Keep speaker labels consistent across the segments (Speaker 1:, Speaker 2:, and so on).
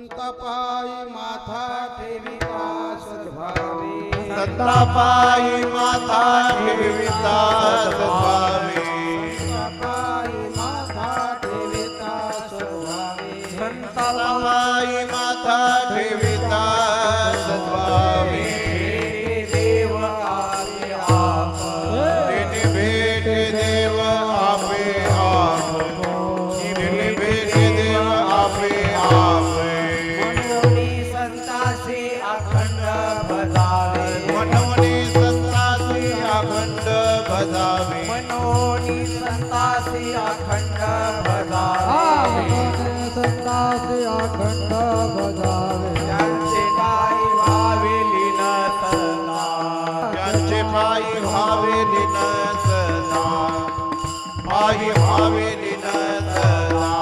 Speaker 1: संतापायी माथा ठेविता सद्भावे
Speaker 2: संतापायी माथा ठेविता सद्भावे
Speaker 1: संतापायी माथा ठेविता सद्भावे
Speaker 2: संतापायी माथा ठेविता सद्भावे
Speaker 1: देव आपे आप
Speaker 2: तिने भेट देव आपे आप तिने भेट देव आपे आप
Speaker 1: मनोनी संतासी अखंड भजावे
Speaker 2: मनोनी संतासी अखंड भजावे
Speaker 1: मनोनी संतासी अखंड भजावे
Speaker 3: संतासी अखंड भजावे
Speaker 1: ज्यांचे पायी भावे लीन सदा
Speaker 2: ज्यांचे पायी भावे लीन सदा पायी भावे लीन सदा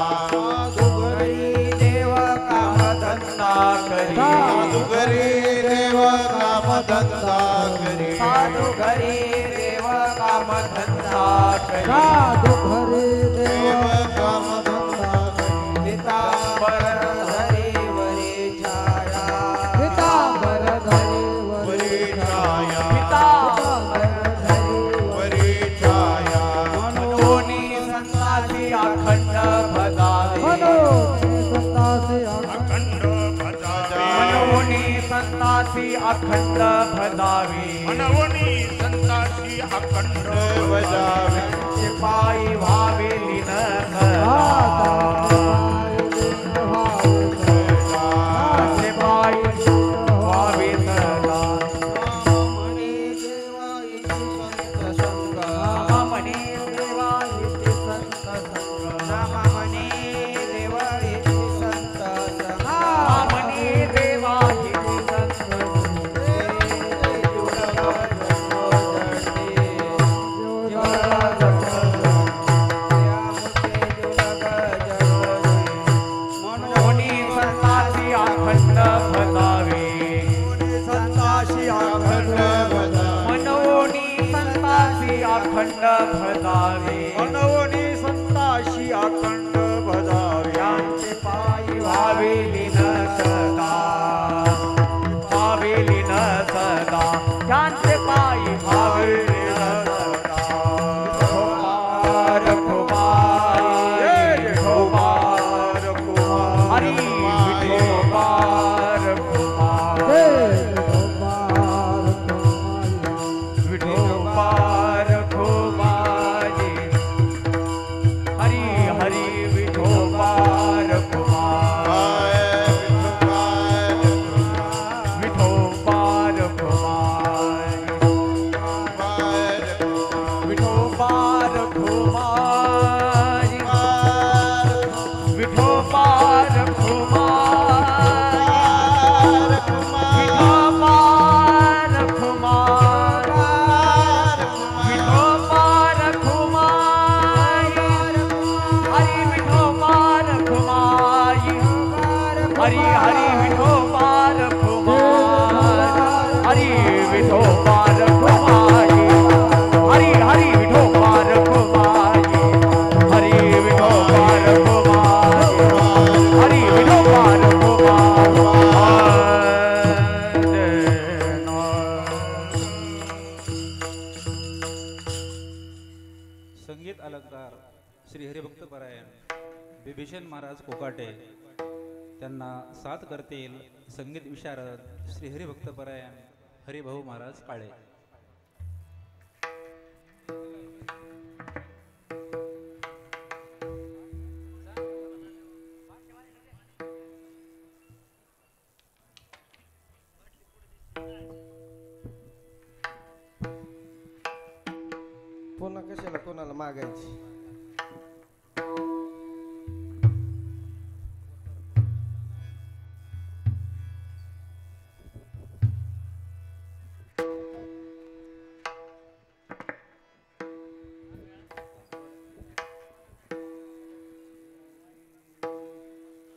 Speaker 1: दुघरी देव काम धंदा करी
Speaker 2: साधू घरी देव काम धंदा करी
Speaker 1: साधू घरी देव काम धंदा करी
Speaker 3: साधू घरी
Speaker 2: देव
Speaker 3: देव
Speaker 2: काम धंदा करी
Speaker 1: पितांबर धरी वरी छाया
Speaker 3: पितांबर धरी
Speaker 2: वरी छाया
Speaker 1: पितांबर धरी
Speaker 2: वरी छाया
Speaker 1: मनोनी संतासी अखंड भजावे
Speaker 3: मनोनी संतासी
Speaker 2: अखंड भजावे
Speaker 1: मनोनी संतासी अखंड भजावे
Speaker 2: मनवनी संताशी अखंड भजावे
Speaker 1: पायी भावे लीन सदा पायी भावे सदा मनी देवा इति संत संग मनी देवा इति संत संग मनी देवा इति संत संग मनी देवा इति संत मनोनी संतासी अखंड भजावे संतासी
Speaker 2: अखंड भजावे
Speaker 1: मनोनी संतासी अखंड भजावे
Speaker 3: मनोनी संतासी अखंड भजावे
Speaker 1: यांचे पायी भावे लीन सदा भावे लीन सदा यांचे पायी भावे लीन सदा कुमार कुमार हरी विठोबार कुमार विठोबार कुमारी हरी हरी विठोबार कुमार विठोबार कुमार विठोबार कुमार विठोबार कुमार विठोबार कुमार विठोबार कुमार हरी विठोबार कुमार हरी हरी विठोबार कुमार हरी विठोबार कुमार हरी हरी विठोबार कुमार हरी विठोबार कुमार हरी विठोबार कुमार
Speaker 4: संगीत अलंकार श्री हरिभक्त परायण बिभीषण महाराज कोकाटे त्यांना साथ करतील संगीत विशारद श्री हरिभक्त परायण हरिभाऊ महाराज काळे.
Speaker 1: पुन्हा कशाला कोणाला मागायची.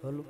Speaker 1: हॅलो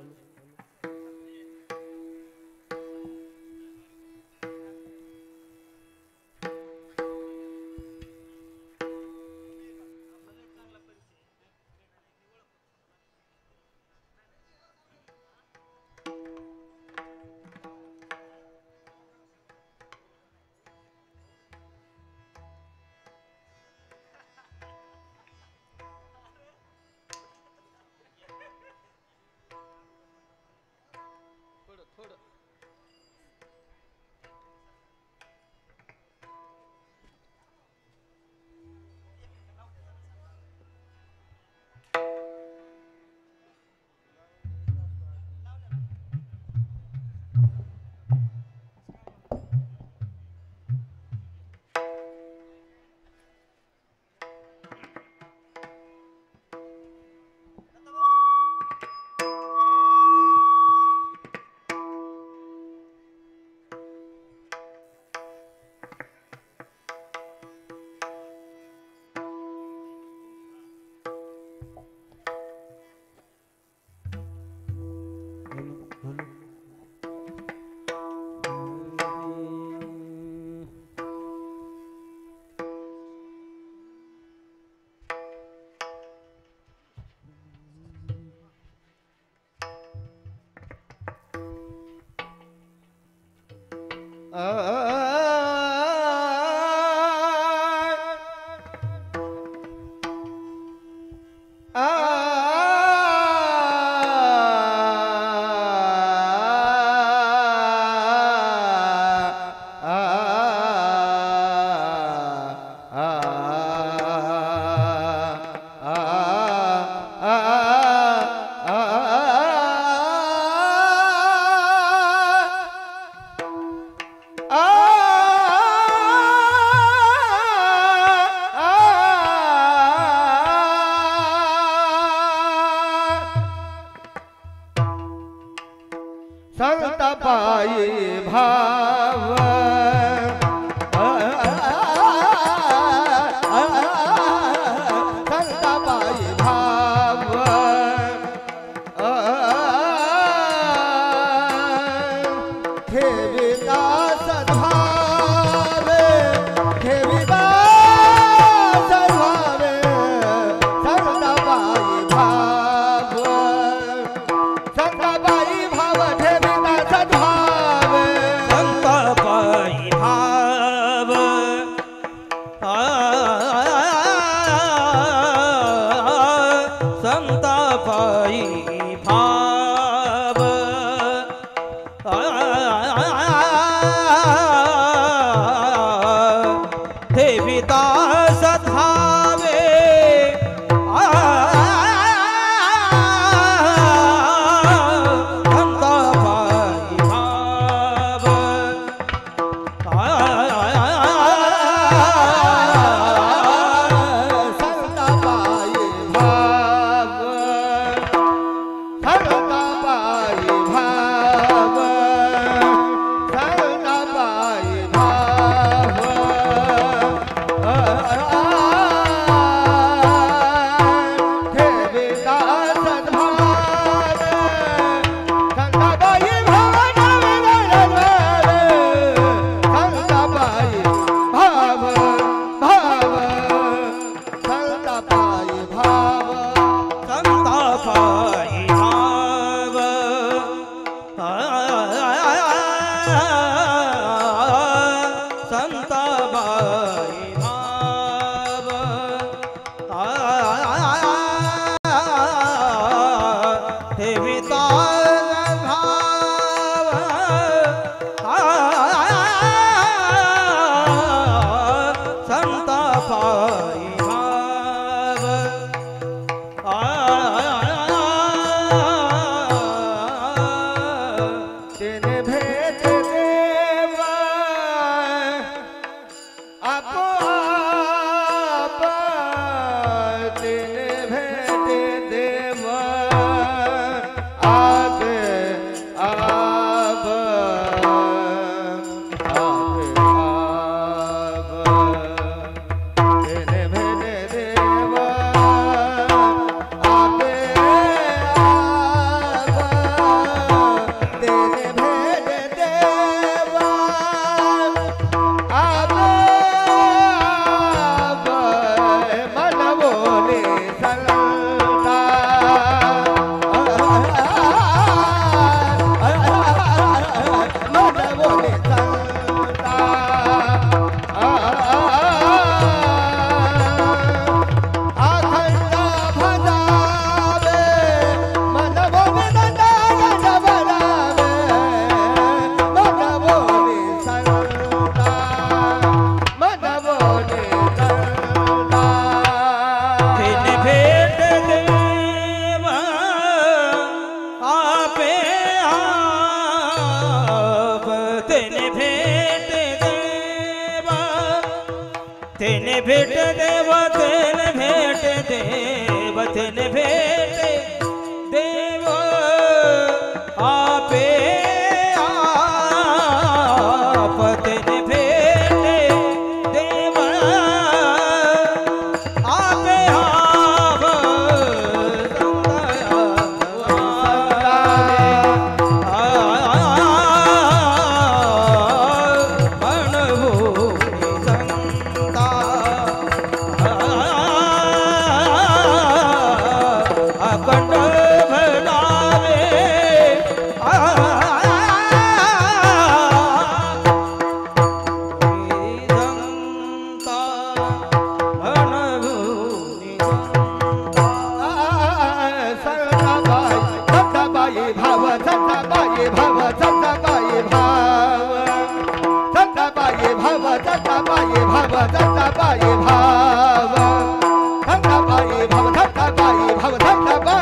Speaker 5: संता पायी भाव देविदास धावे संता पायी भाव
Speaker 2: संता पायी भाव संता पायी भाव संता पायी भाव देविदास भाव संता पायी भाव संता पायी भाव भाव संता पायी भाव
Speaker 5: संता पायी भाव संता पायी भाव देविदास भाव संता पायी भाव
Speaker 2: तेने भेट देवा आप तेने भेट देवा आप आप तेने भेट देवा आप तेने भेट देवा आप मन बोले संता मन बोले संता आखंडा भजावे मन बोले संता भजावे मन बोले संता मन बोले संता
Speaker 5: तेने भेट देवा आपे आप तेने भेट देवा तेने भेट देवा तेने भेट देवा तेने भेट देवा आपे आप तेने भेट देवा आपे आप अखंड भलावे
Speaker 2: भाव सत्ताबाई भाव सत्ताबाई भाव सत्ताबाई भाव सत्ताबाई भाव सत्ताबाई भाव सत्ताबाई भाव सत्ताबाई भाव सत्ताबाई भाव
Speaker 5: संता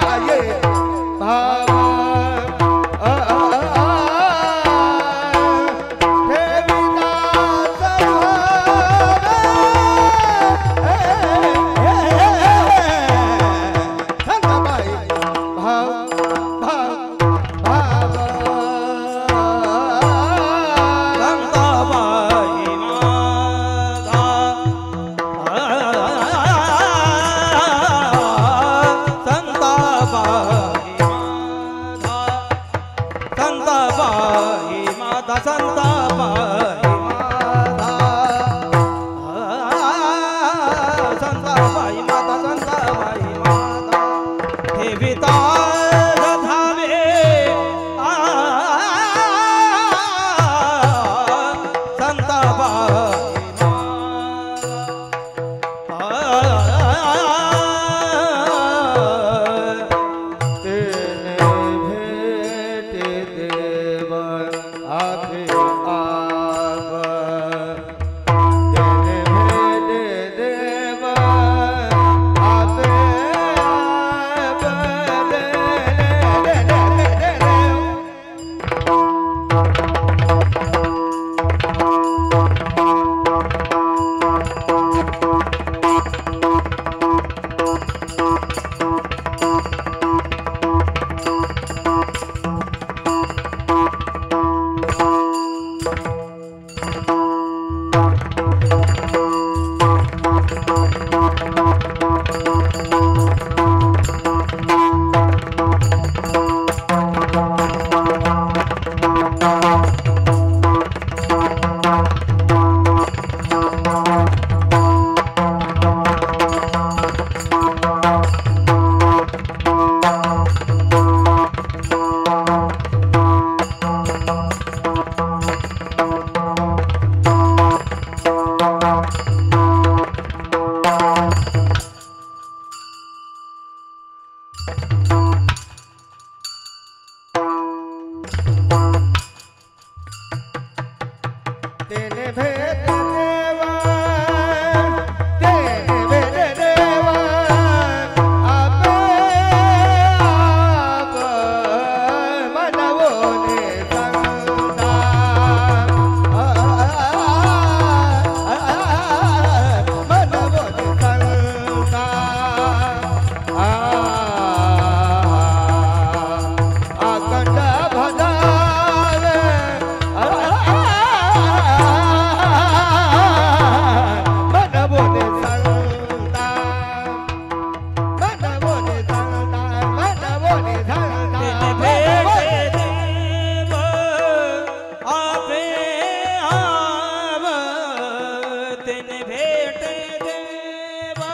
Speaker 5: भेटे देवा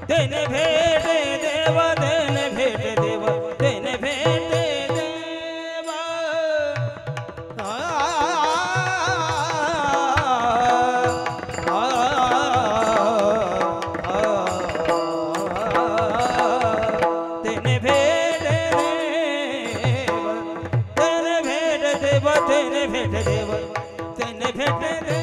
Speaker 5: तेने भेटे देवा तेने भेटे देवा तेने भेटे देवा तेने भेटे देवा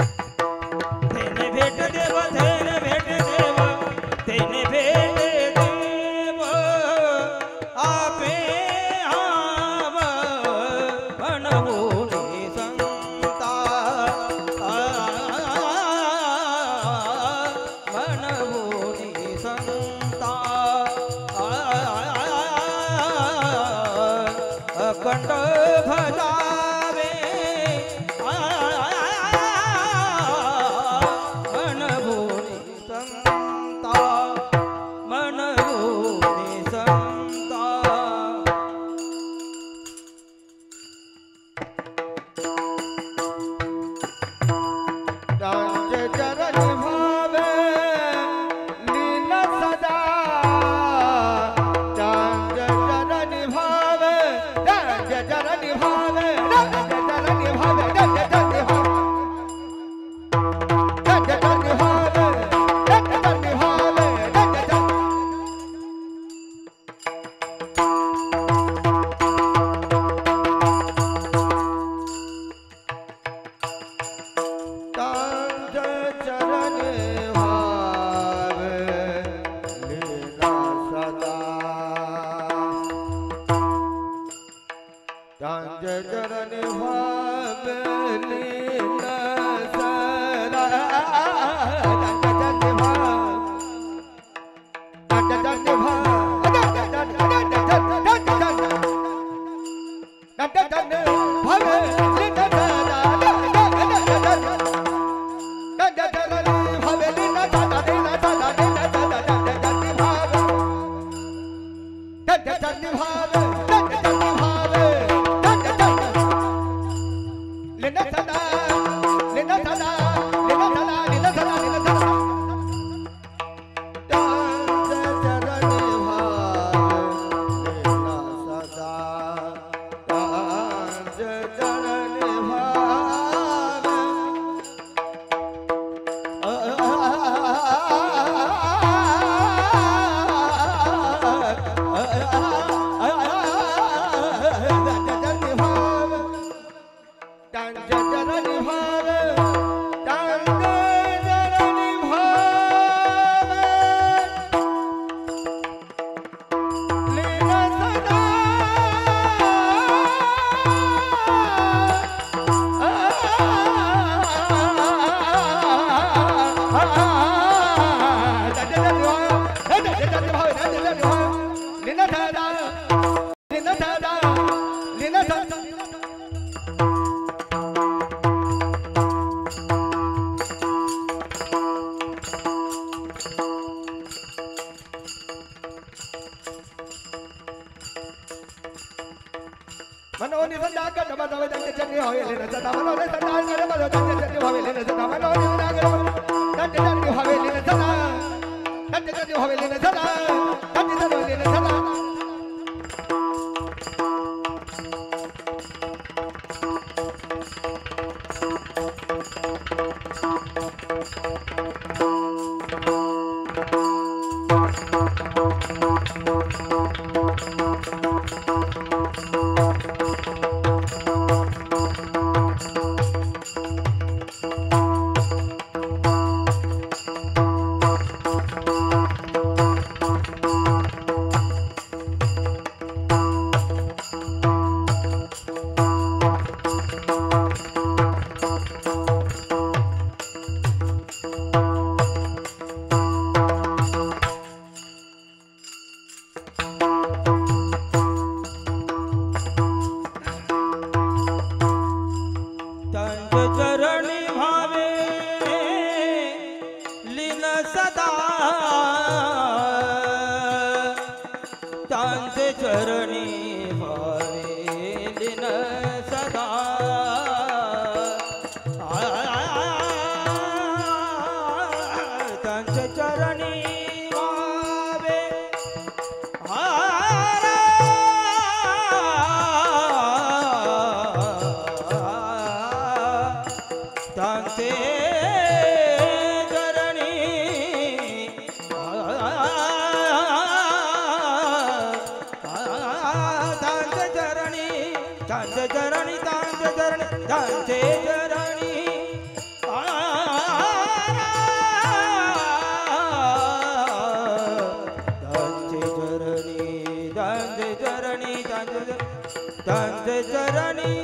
Speaker 5: तेने भेटे देवा तेने भेटे देवा तेने भेटे देवा कंठ भजावे मनभूनी संता मनभूनी संता
Speaker 2: डांज चरण भावे लीन सदा डांज चरण भावे डांज चरण भावे डांज चरण भावे डांज चरण भावे डांज चरण भावे डांज चरण भावे डांज चरण डांज चरण भावे लीला सदा डांज चरण भावे लीला सदा डांज चरण भावे डांज चरण भावे मनोनि संदाकर नमः दंड चन्नी होय लेना सदा मनोनि संदाकर नमः दंड चन्नी होय लेना सदा मनोनि संदाकर दंड चन्नी होय लेना सदा दंड चन्नी होय लेना सदा दंड चन्नी होय लेना सदा
Speaker 5: चरणी भावे लीन सदा त्यांचे चरणी भावे लीन सदा त्यांचे चरणी भावे त्यांचे चरणी त्यांचे चरणी त्यांचे चरणी त्यांचे चरणी त्यांचे चरणी त्यांचे चरणी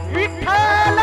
Speaker 2: विठ्ठल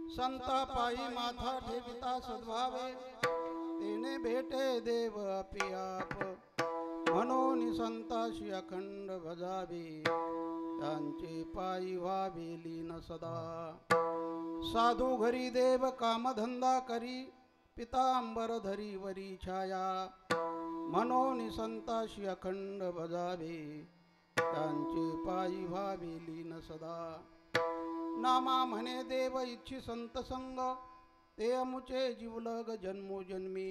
Speaker 6: संता पायी माथा ठेविता सद्भावे तेने भेटे देव अपियाप म्हणून संताशी अखंड भजावे त्यांचे पायी व्हावे लीन सदा साधू घरी देव कामधंदा करी पितांबर धरी वरी छाया म्हणून संताशी अखंड भजावे त्यांचे पायी व्हावे लीन सदा नामा म्हणे देव इच्छी संत संग ते अमुचे जीवलग जन्मोजन्मी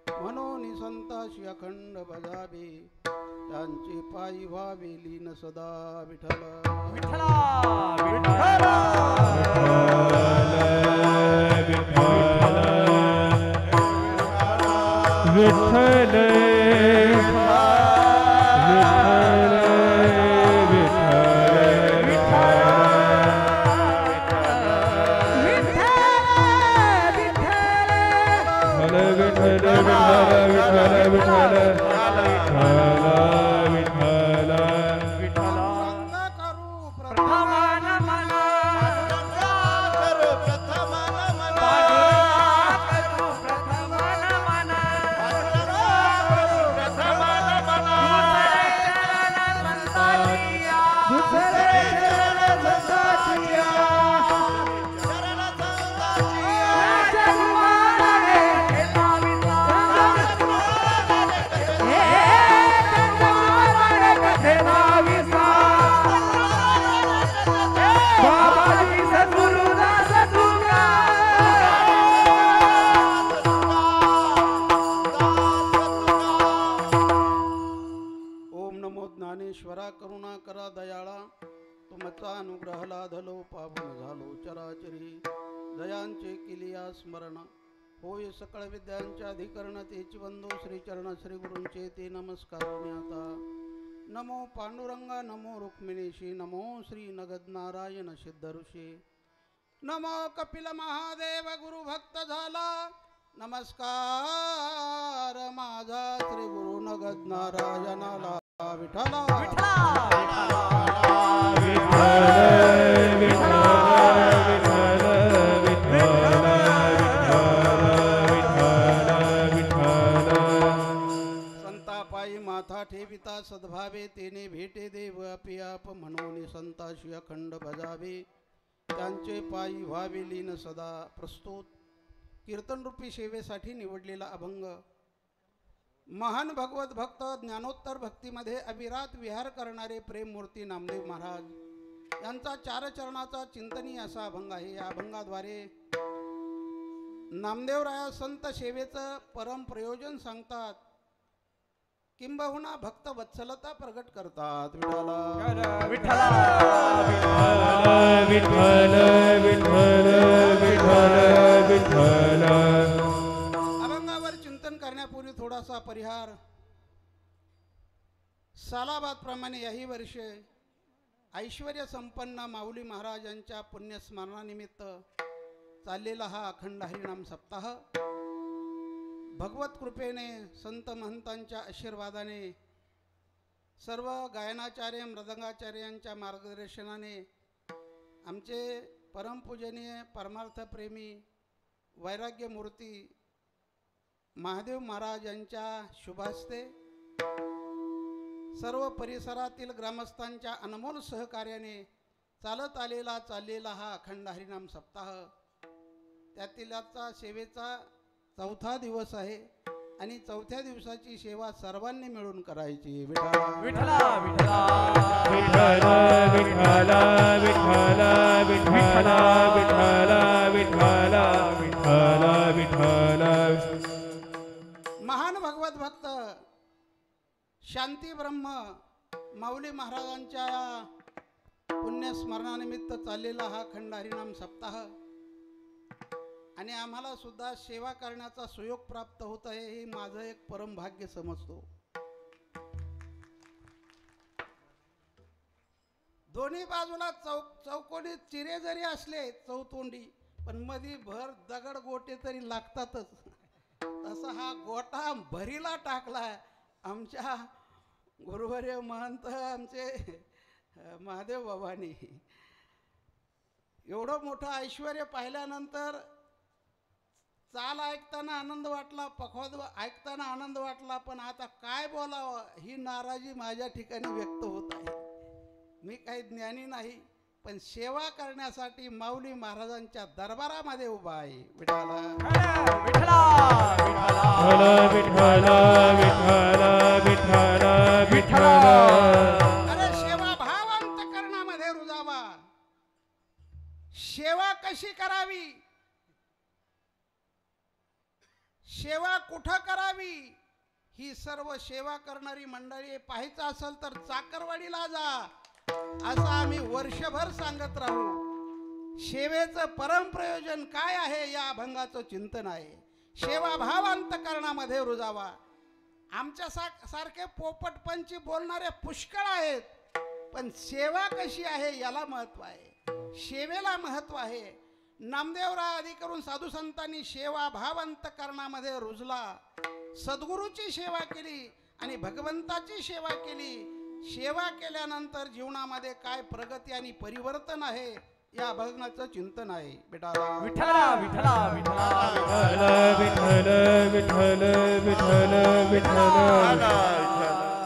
Speaker 6: म्हणून संताशी अखंड भजावे त्यांचे पायी व्हावे लीन सदा विठ्ठल ज्ञानेश्वरा करुणा करा दयाळा तुमचा अनुग्रह लाधलो पावन झालो चराचरी दयांचे केलिया स्मरण होय सकळ विद्यांच्या अधिकरण तेची बंधू श्री चरण श्री गुरूंचे ते नमस्कार आता नमो पांडुरंगा नमो रुक्मिणीशी नमो श्री नगद नारायण सिद्ध ऋषी नमो कपिल महादेव गुरु भक्त झाला नमस्कार माझा श्री गुरु नगद नारायणाला विठ्ठला संतापायी माथा ठेविता सद्भावे तेने भेटे देव अपियाप म्हणून संताशी अखंड भजावे त्यांचे पायी व्हावे लीन सदा प्रस्तुत कीर्तनरूपी सेवेसाठी निवडलेला अभंग महान भगवत भक्त ज्ञानोत्तर भक्तीमध्ये अविरात विहार करणारे प्रेममूर्ती नामदेव महाराज यांचा चार चरणाचा चिंतनीय असा अभंग आहे. या अभंगाद्वारे नामदेवराया संत सेवेचं परम प्रयोजन सांगतात किंबहुना भक्त वत्सलता प्रगट करतात. विठ्ठला
Speaker 3: विठ्ठला
Speaker 2: विठ्ठल विठ्ठल विठ्ठल विठ्ठल.
Speaker 6: अभंगावर चिंतन करण्यापूर्वी थोडासा परिहार. सालाबाद प्रमाणे याही वर्षे ऐश्वर्य संपन्न माऊली महाराजांच्या पुण्यस्मरणानिमित्त चाललेला हा अखंड हरिनाम सप्ताह भगवत कृपेने संत महंतांच्या आशीर्वादाने सर्व गायनाचार्य मृदंगाचार्यांच्या मार्गदर्शनाने आमचे परमपूजनीय परमार्थप्रेमी वैराग्यमूर्ती महादेव महाराज यांच्या शुभास्ते सर्व परिसरातील ग्रामस्थांच्या अनमोल सहकार्याने चाललेला हा अखंड हरिनाम सप्ताह त्यातील आजचा सेवेचा चौथा दिवस आहे आणि चौथ्या दिवसाची सेवा सर्वांनी मिळून करायची. विठ्ठला
Speaker 3: विठ्ठला
Speaker 2: विठ्ठला विठ्ठला विठ्ठला विठ्ठला विठ्ठला विठ्ठला विठ्ठला.
Speaker 6: महान भगवत भक्त शांती ब्रह्म माऊली महाराजांच्या पुण्यस्मरणानिमित्त चाललेला हा अखंड हरिनाम सप्ताह आणि आम्हाला सुद्धा सेवा करण्याचा सुयोग प्राप्त होत आहे हे माझं एक परम भाग्य समजतो. दोन्ही बाजूला चौकोनी चिरे जरी असले चौतोंडी पण मध्ये भर दगड गोटे तरी लागतातच. तसा हा गोटा भरीला टाकला आमच्या गुरुवर्य महंत आमचे महादेव बाबांनी. एवढं मोठं ऐश्वर पाहिल्यानंतर चाल ऐकताना आनंद वाटला, पखवाद ऐकताना आनंद वाटला, पण आता काय बोलावं ही नाराजी माझ्या ठिकाणी व्यक्त होत आहे. मी काही ज्ञानी नाही, पण सेवा करण्यासाठी माऊली महाराजांच्या दरबारामध्ये उभा आहे. विठाला
Speaker 1: विठ्ठला
Speaker 6: अरे सेवा भाव अंतःकरणामध्ये रुजावा. सेवा कशी करावी, सेवा कुठं करावी, ही सर्व सेवा करणारी मंडळी पाहायचं असेल तर चाकरवाडीला जा, असं आम्ही वर्षभर सांगत राहू. सेवेचं परमप्रयोजन काय आहे या अभंगाचं चिंतन आहे. सेवा भाव अंतःकरणामध्ये रुजावा. आमच्या सारखे पोपटपंची बोलणारे पुष्कळ आहेत, पण सेवा कशी आहे याला महत्व आहे, सेवेला महत्व आहे. नामदेवराय आदी करून साधू संतांनी सेवा भाव अंतःकरणामध्ये रुजला, सद्गुरूची सेवा केली आणि भगवंताची सेवा केली. सेवा केल्यानंतर जीवनामध्ये काय प्रगती आणि परिवर्तन आहे या अभंगाचं चिंतन आहे. बेटा
Speaker 1: विठ्ठला विठ्ठला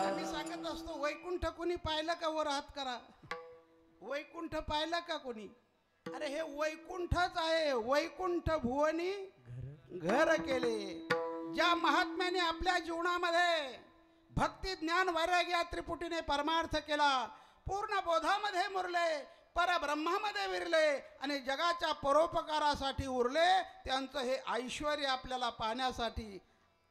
Speaker 6: आम्ही सांगत असतो, वैकुंठ कोणी पाहिलं का? वर हात करा. वैकुंठ पाहिलं का कोणी? अरे हे वैकुंठच आहे. वैकुंठ भुवनी घर केले. ज्या महात्म्याने आपल्या जीवनामध्ये भक्ती ज्ञान वैराग्य त्रिपुटीने परमार्थ केला, पूर्ण बोधामध्ये मुरले, परब्रह्मामध्ये विरले आणि जगाच्या परोपकारासाठी उरले, त्यांचं हे ऐश्वर आपल्याला पाहण्यासाठी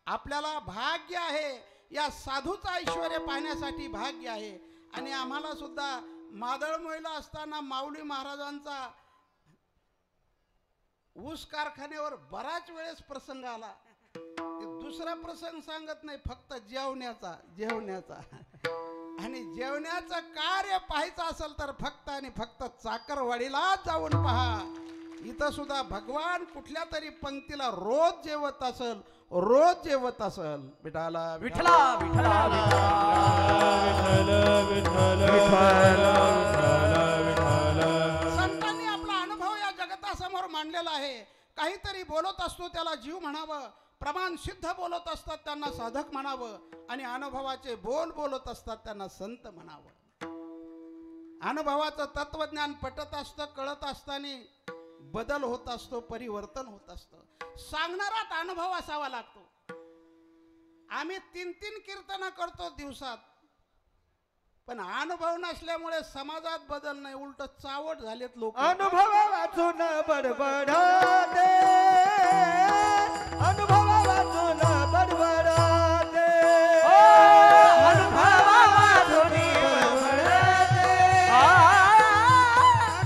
Speaker 6: आपल्याला भाग्य आहे. या साधूचं ऐश्वर पाहण्यासाठी भाग्य आहे. आणि आम्हाला सुद्धा मादळमोईला असताना माऊली महाराजांचा ऊस कारखान्यावर बराच वेळेस प्रसंग आला. दुसरा प्रसंग सांगत नाही, फक्त जेवण्याचा आणि जेवण्याचं कार्य पाहायचं असेल तर फक्त आणि फक्त चाकरवाडीला जाऊन पहा. इथं सुद्धा भगवान कुठल्या तरी पंक्तीला रोज जेवत असल. विठाला
Speaker 1: विठ्ठला
Speaker 6: संतांनी आपला अनुभव या जगतासमोर मांडलेला आहे. काहीतरी बोलत असतो त्याला जीव म्हणावं, प्रमाण सिद्ध बोलत असतात त्यांना साधक म्हणावं आणि अनुभवाचे बोलत असतात त्यांना संत म्हणावं. अनुभवाचं तत्वज्ञान पटत असतं, कळत असताना बदल होत असतो, परिवर्तन होत असतं. सांगणारात अनुभव असावा लागतो. आम्ही 3 कीर्तन करतो दिवसात, पण अनुभव नसल्यामुळे समाजात बदल नाही, उलट चावट झालेत लोक.
Speaker 2: अनुभव वाचून बडबडाते, अनुभव वाचून बडबडाते,
Speaker 1: अनुभव वाचून बडबडाते,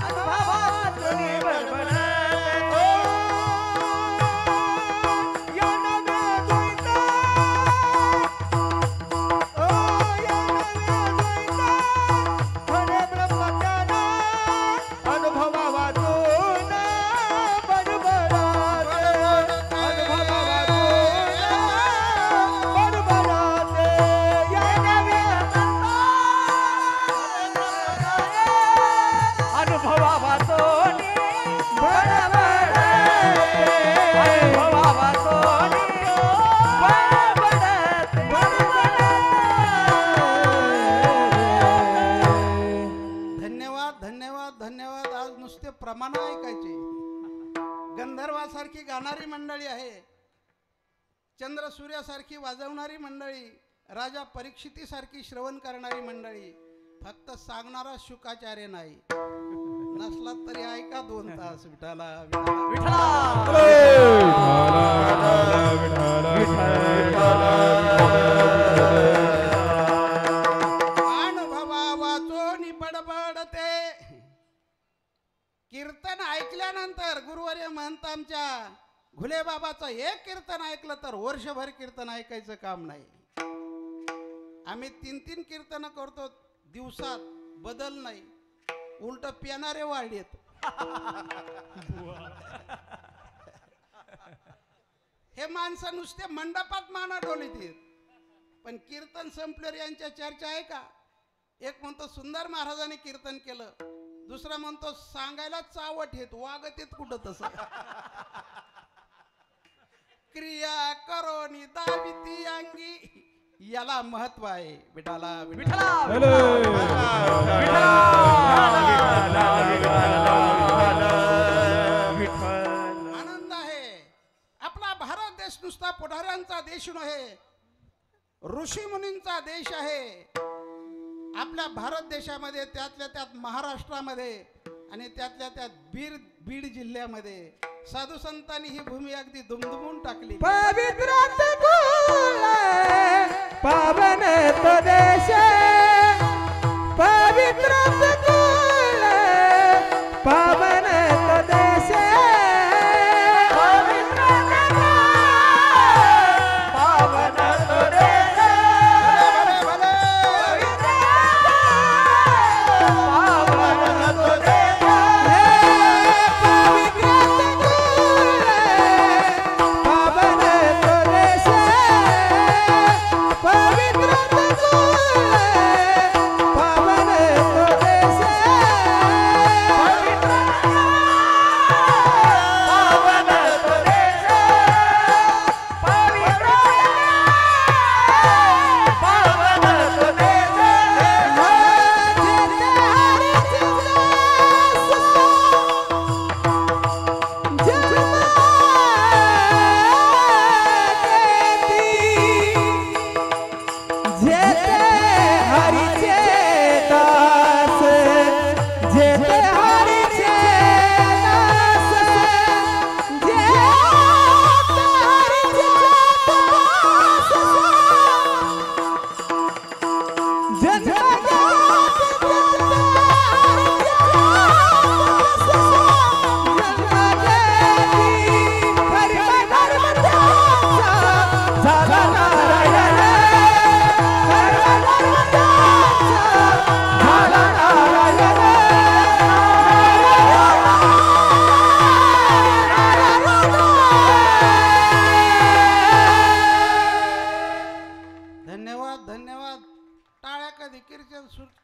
Speaker 1: अनुभव वाचून बडबडाते.
Speaker 2: या नव्या द्वैता, या नव्या द्वैता, खरे ब्रह्मज्ञान अनुभव वाचून बडबडाते, अनुभव वाचून बडबडाते. या नव्या
Speaker 1: अनुभवा वाचून बडबडाते, अनुभवा वाचून बडबडाते,
Speaker 6: धन्यवाद धन्यवाद धन्यवाद. आज नुसते प्रमाण ऐकायचे. गंधर्वासारखी गाणारी मंडळी आहे, चंद्र सूर्यासारखी वाजवणारी मंडळी, राजा परीक्षितीसारखी श्रवण करणारी मंडळी. फक्त सांगणारा शुकाचार्य नाही, नसला तरी ऐका 2 तास. विठाला अनुभवा वाचून बडबडते. कीर्तन ऐकल्यानंतर गुरुवर्य म्हणत आमच्या घुले बाबाचं एक कीर्तन ऐकलं तर वर्षभर कीर्तन ऐकायचं काम नाही. आम्ही 3 कीर्तन करतो दिवसात, बदल नाही, उलट पिणारे वाढलेत. हे माणसं नुसते मंडपात माना डोलीत येत, पण कीर्तन संपल्यावर यांच्या चर्चा आहे का? एक म्हणतो सुंदर महाराजांनी कीर्तन केलं, दुसरा म्हणतो सांगायला चावट येत वागत येत कुठं तसं क्रिया करोनी दाविती अंगी याला महत्व आहे विठाला विठला आनंद आहे. आपला भारत देश नुसता पुढाऱ्यांचा देश नव्हे, ऋषी मुनींचा देश आहे. आपल्या भारत देशामध्ये त्यातल्या त्यात महाराष्ट्रामध्ये आणि त्यातल्या त्यात बीड जिल्ह्यामध्ये साधू संतांनी ही भूमी अगदी दुमदुमून टाकली.
Speaker 3: पवित्र पावन तो देश पवित्र पावन तो देश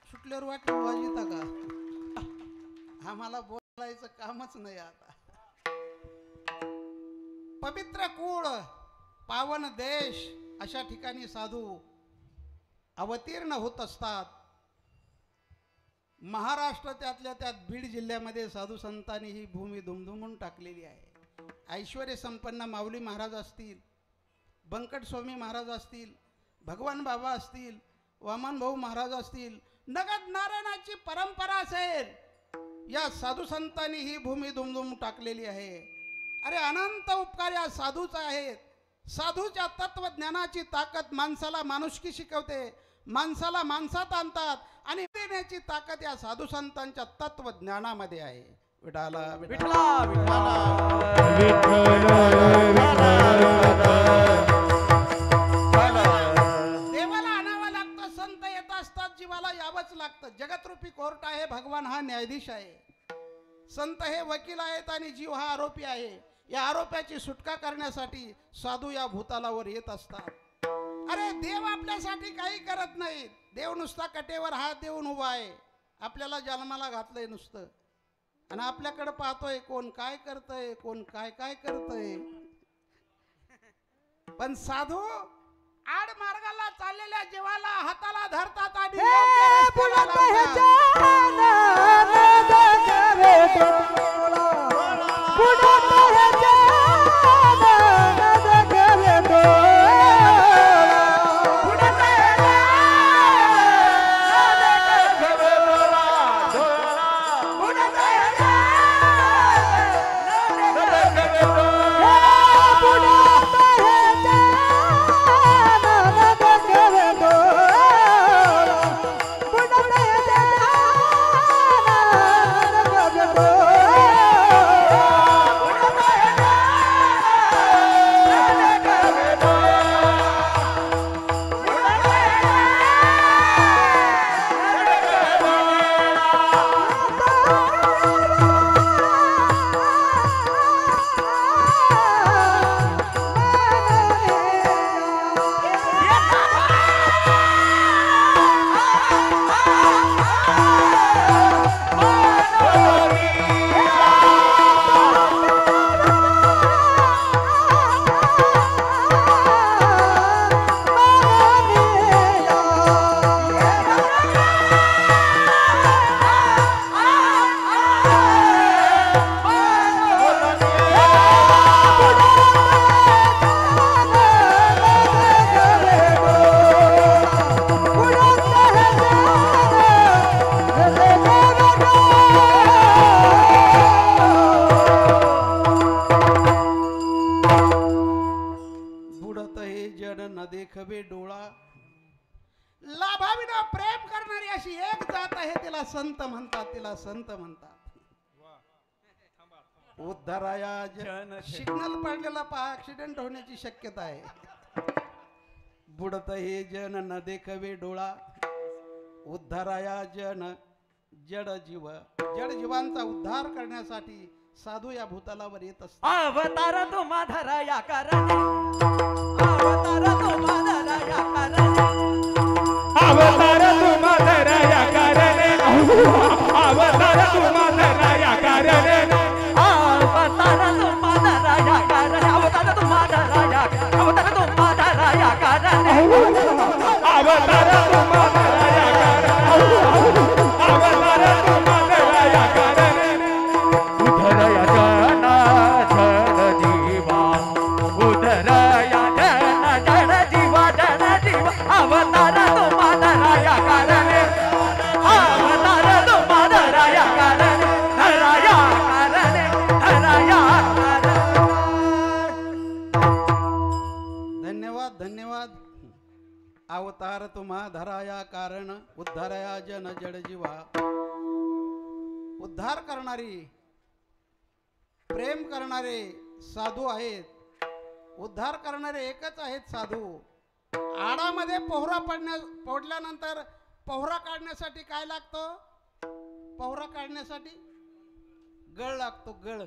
Speaker 6: सुटल्यावर वाटलं वाजिता का आम्हाला बोलायचं कामच नाही. आता पवित्र कुळ पावन देश अशा ठिकाणी साधू अवतीर्ण होत असतात. महाराष्ट्र त्यातल्या त्यात बीड जिल्ह्यामध्ये साधू संतांनी ही भूमी दुमदुमून टाकलेली आहे. ऐश्वर्य संपन्न माऊली महाराज असतील, बंकट स्वामी महाराज असतील, भगवान बाबा असतील, वामन भाऊ महाराज असतील, नगद नारायणाची परंपरा असेल, या साधू संतांनी ही भूमी दुमदुम टाकलेली आहे. अरे अनंत उपकार या साधूचा आहेत. साधूच्या तत्वज्ञानाची ताकद माणसाला माणुसकी शिकवते, माणसाला माणसात आणतात आणि देण्याची ताकद या साधू संतांच्या तत्वज्ञानामध्ये आहे. विठाला विठला देवाला आणावं लागतं, संत येत असतात, जीवाला यावंच लागतं. जगतरूपी कोर्ट आहे, भगवान हा न्यायाधीश आहे, संत हे वकील आहेत आणि जीव हा आरोपी आहे. या आरोप्याची सुटका करण्यासाठी साधू या भूतालावर येत असतात. अरे देव आपल्यासाठी काही करत नाही. देव नुसता कटेवर हात देऊन उभा आहे, आपल्याला जन्माला घातलंय नुसतं आणि आपल्याकडे पाहतोय कोण काय करतय, कोण काय काय करतय. पण साधू आड मार्गाला चाललेल्या जीवाला हाताला धरतात आणि जात आहे तिला संत म्हणतात, तिला संत म्हणतात. उद्धाराया जन सिग्नल पडलेला पहा, ऍक्सिडेंट होण्याची शक्यता आहे. बुडत हे जन न देखवे डोळा, उद्धाराया जन जड जीव. जड जीवांचा उद्धार करण्यासाठी साधू या भूतलावर येत असतात.
Speaker 1: अवतार तुम्हा धराया करणे, अवतार तुम्हा धराया करणे,
Speaker 3: अवतार तुम्हा धराया करणे, अवतार तुम्हा धराया करणे,
Speaker 1: अवतार तुम्हा धराया करणे, अवतार तुम्हा धराया, अवतार तुम्हा धराया करणे,
Speaker 3: अवतार तुम्हा धराया करणे, अवतार तुम्हा धराया करणे. उधरया जन जन जीवा, उधरया जन जन जीवा, जन जीवा.
Speaker 1: अवतार तुम्हा धराया करणे, अवतार तुम्हा धराया करणे, धराया करणे, धराया करणे.
Speaker 6: धन्यवाद धन्यवाद. अवतार तुम्हा धराया कारण, उद्धारया जन जड जीवा. उद्धार करणारी, प्रेम करणारे साधू आहेत. उद्धार करणारे एकच आहेत साधू. आडामध्ये पोहरा पडल्यानंतर पोहरा काढण्यासाठी काय लागतं? पोहरा काढण्यासाठी गळ लागतो. गळ.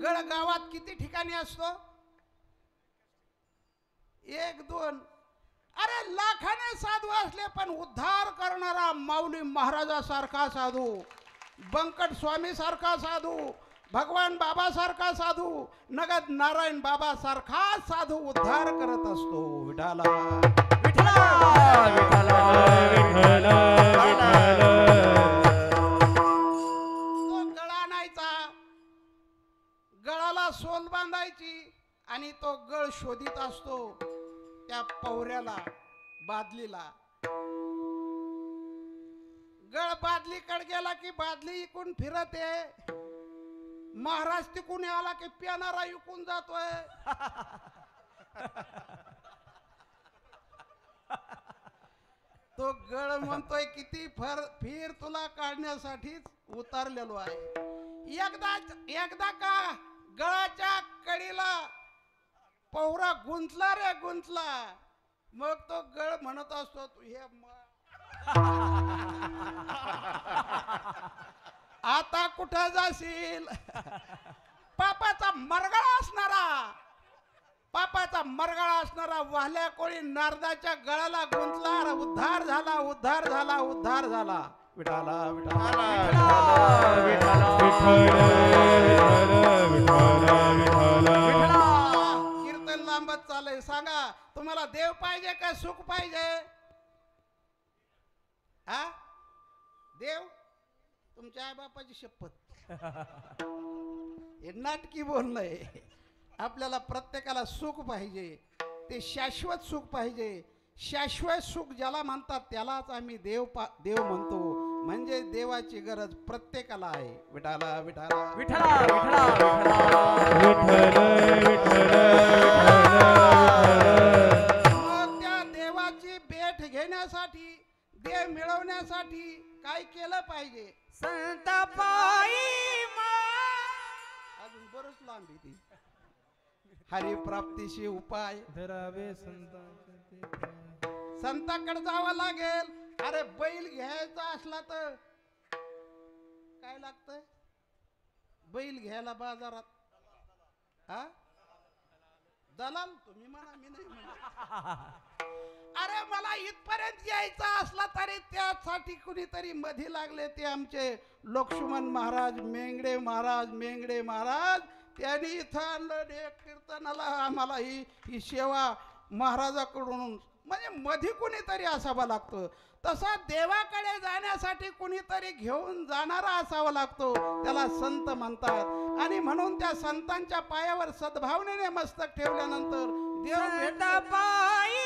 Speaker 6: गळ गावात किती ठिकाणी असतो? एक दोन. अरे लाखाने साधू असले पण उद्धार करणारा माऊली महाराजासारखा साधू, बंकट स्वामी सारखा साधू, भगवान बाबा सारखा साधू, नगद नारायण बाबा सारखा साधू उद्धार करत असतो. विठाला
Speaker 1: विठ्ठला
Speaker 3: विठ्ठला विठ्ठला विठ्ठला.
Speaker 6: तो गळा आणायचा, गळाला सोल बांधायची आणि तो गळ शोधित असतो त्या पवऱ्याला, बादलीला. गळ बादलीकडे गेला की बादली इकून फिरते. महाराज तिकून आला की पिणारा इकून जातोय. तो गळ म्हणतोय किती फिर तुला काढण्यासाठीच उतारलेलो आहे. एकदा का गळाच्या कडीला पवरा गुंतला रे गुंतला, मग तो गळ म्हणत असतो तू हे आता कुठं जाशील? पापाचा मरगळा असणारा वाहल्या कोळी नारदाच्या गळाला गुंतला. उद्धार झाला, उद्धार झाला, उद्धार झाला. विठाला विठाला कीर्तन लांबत चालय. सांगा तुम्हाला देव पाहिजे का सुख पाहिजे? हा देव? तुमच्या आई बापाची शपथ. हे नाटकी बोलणंय. आपल्याला प्रत्येकाला सुख पाहिजे, ते शाश्वत सुख पाहिजे. शाश्वत सुख ज्याला म्हणतात त्यालाच आम्ही देव म्हणतो. म्हणजे देवाची गरज प्रत्येकाला आहे. विठाला विठाला
Speaker 1: विठ्ठला विठ्ठला
Speaker 6: मग त्या देवाची भेट घेण्यासाठी, देव मिळवण्यासाठी काय केलं पाहिजे?
Speaker 1: संत पायी
Speaker 6: अजून बरंच लांबी ती. हरिप्राप्तीशी उपाय
Speaker 5: धरावे
Speaker 6: संताकडे जावं लागेल. अरे बैल घ्यायचा असला तर काय लागतंय? बैल घ्यायला बाजारात हा दलाल. तुम्ही म्हणा, मी नाही म्हणा. अरे मला इथपर्यंत यायचा असला तरी त्यासाठी कुणीतरी मधी लागले. ते आमचे लक्ष्मण महाराज, मेंगडे महाराज त्यांनी इथं आणलं. कीर्तनाला आम्हाला ही सेवा महाराजाकडून, म्हणजे मधी कुणीतरी असावा लागतो. तसा देवाकडे जाण्यासाठी कुणीतरी घेऊन जाणारा असावा लागतो. त्याला संत म्हणतात. आणि म्हणून त्या संतांच्या पायावर सद्भावनेने मस्तक ठेवल्यानंतर देव भेटता
Speaker 1: पायी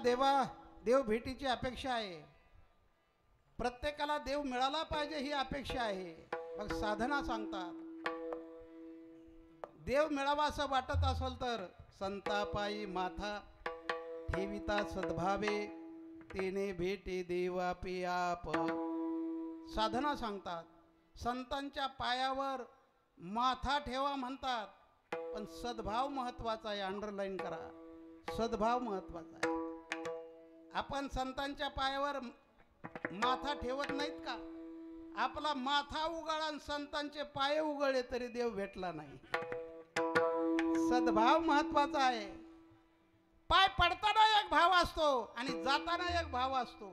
Speaker 6: देव भेटीची अपेक्षा आहे. प्रत्येकाला देव मिळाला पाहिजे ही अपेक्षा आहे. मग साधना सांगतात. देव मिळावा असं वाटत असेल तर संतापायी माथा ठेविता सद्भावे तेने भेटे देवापे आप. साधना सांगतात. संतांच्या पायावर माथा ठेवा म्हणतात, पण सद्भाव महत्वाचा आहे. अंडरलाईन करा, सद्भाव महत्वाचा आहे. आपण संतांच्या पायावर माथा ठेवत नाहीत का? आपला माथा उगाळा आणि संतांचे पाय उगळले तरी देव भेटला नाही. सद्भाव महत्वाचा आहे. पाय पडताना एक भाव असतो आणि जाताना एक भाव असतो.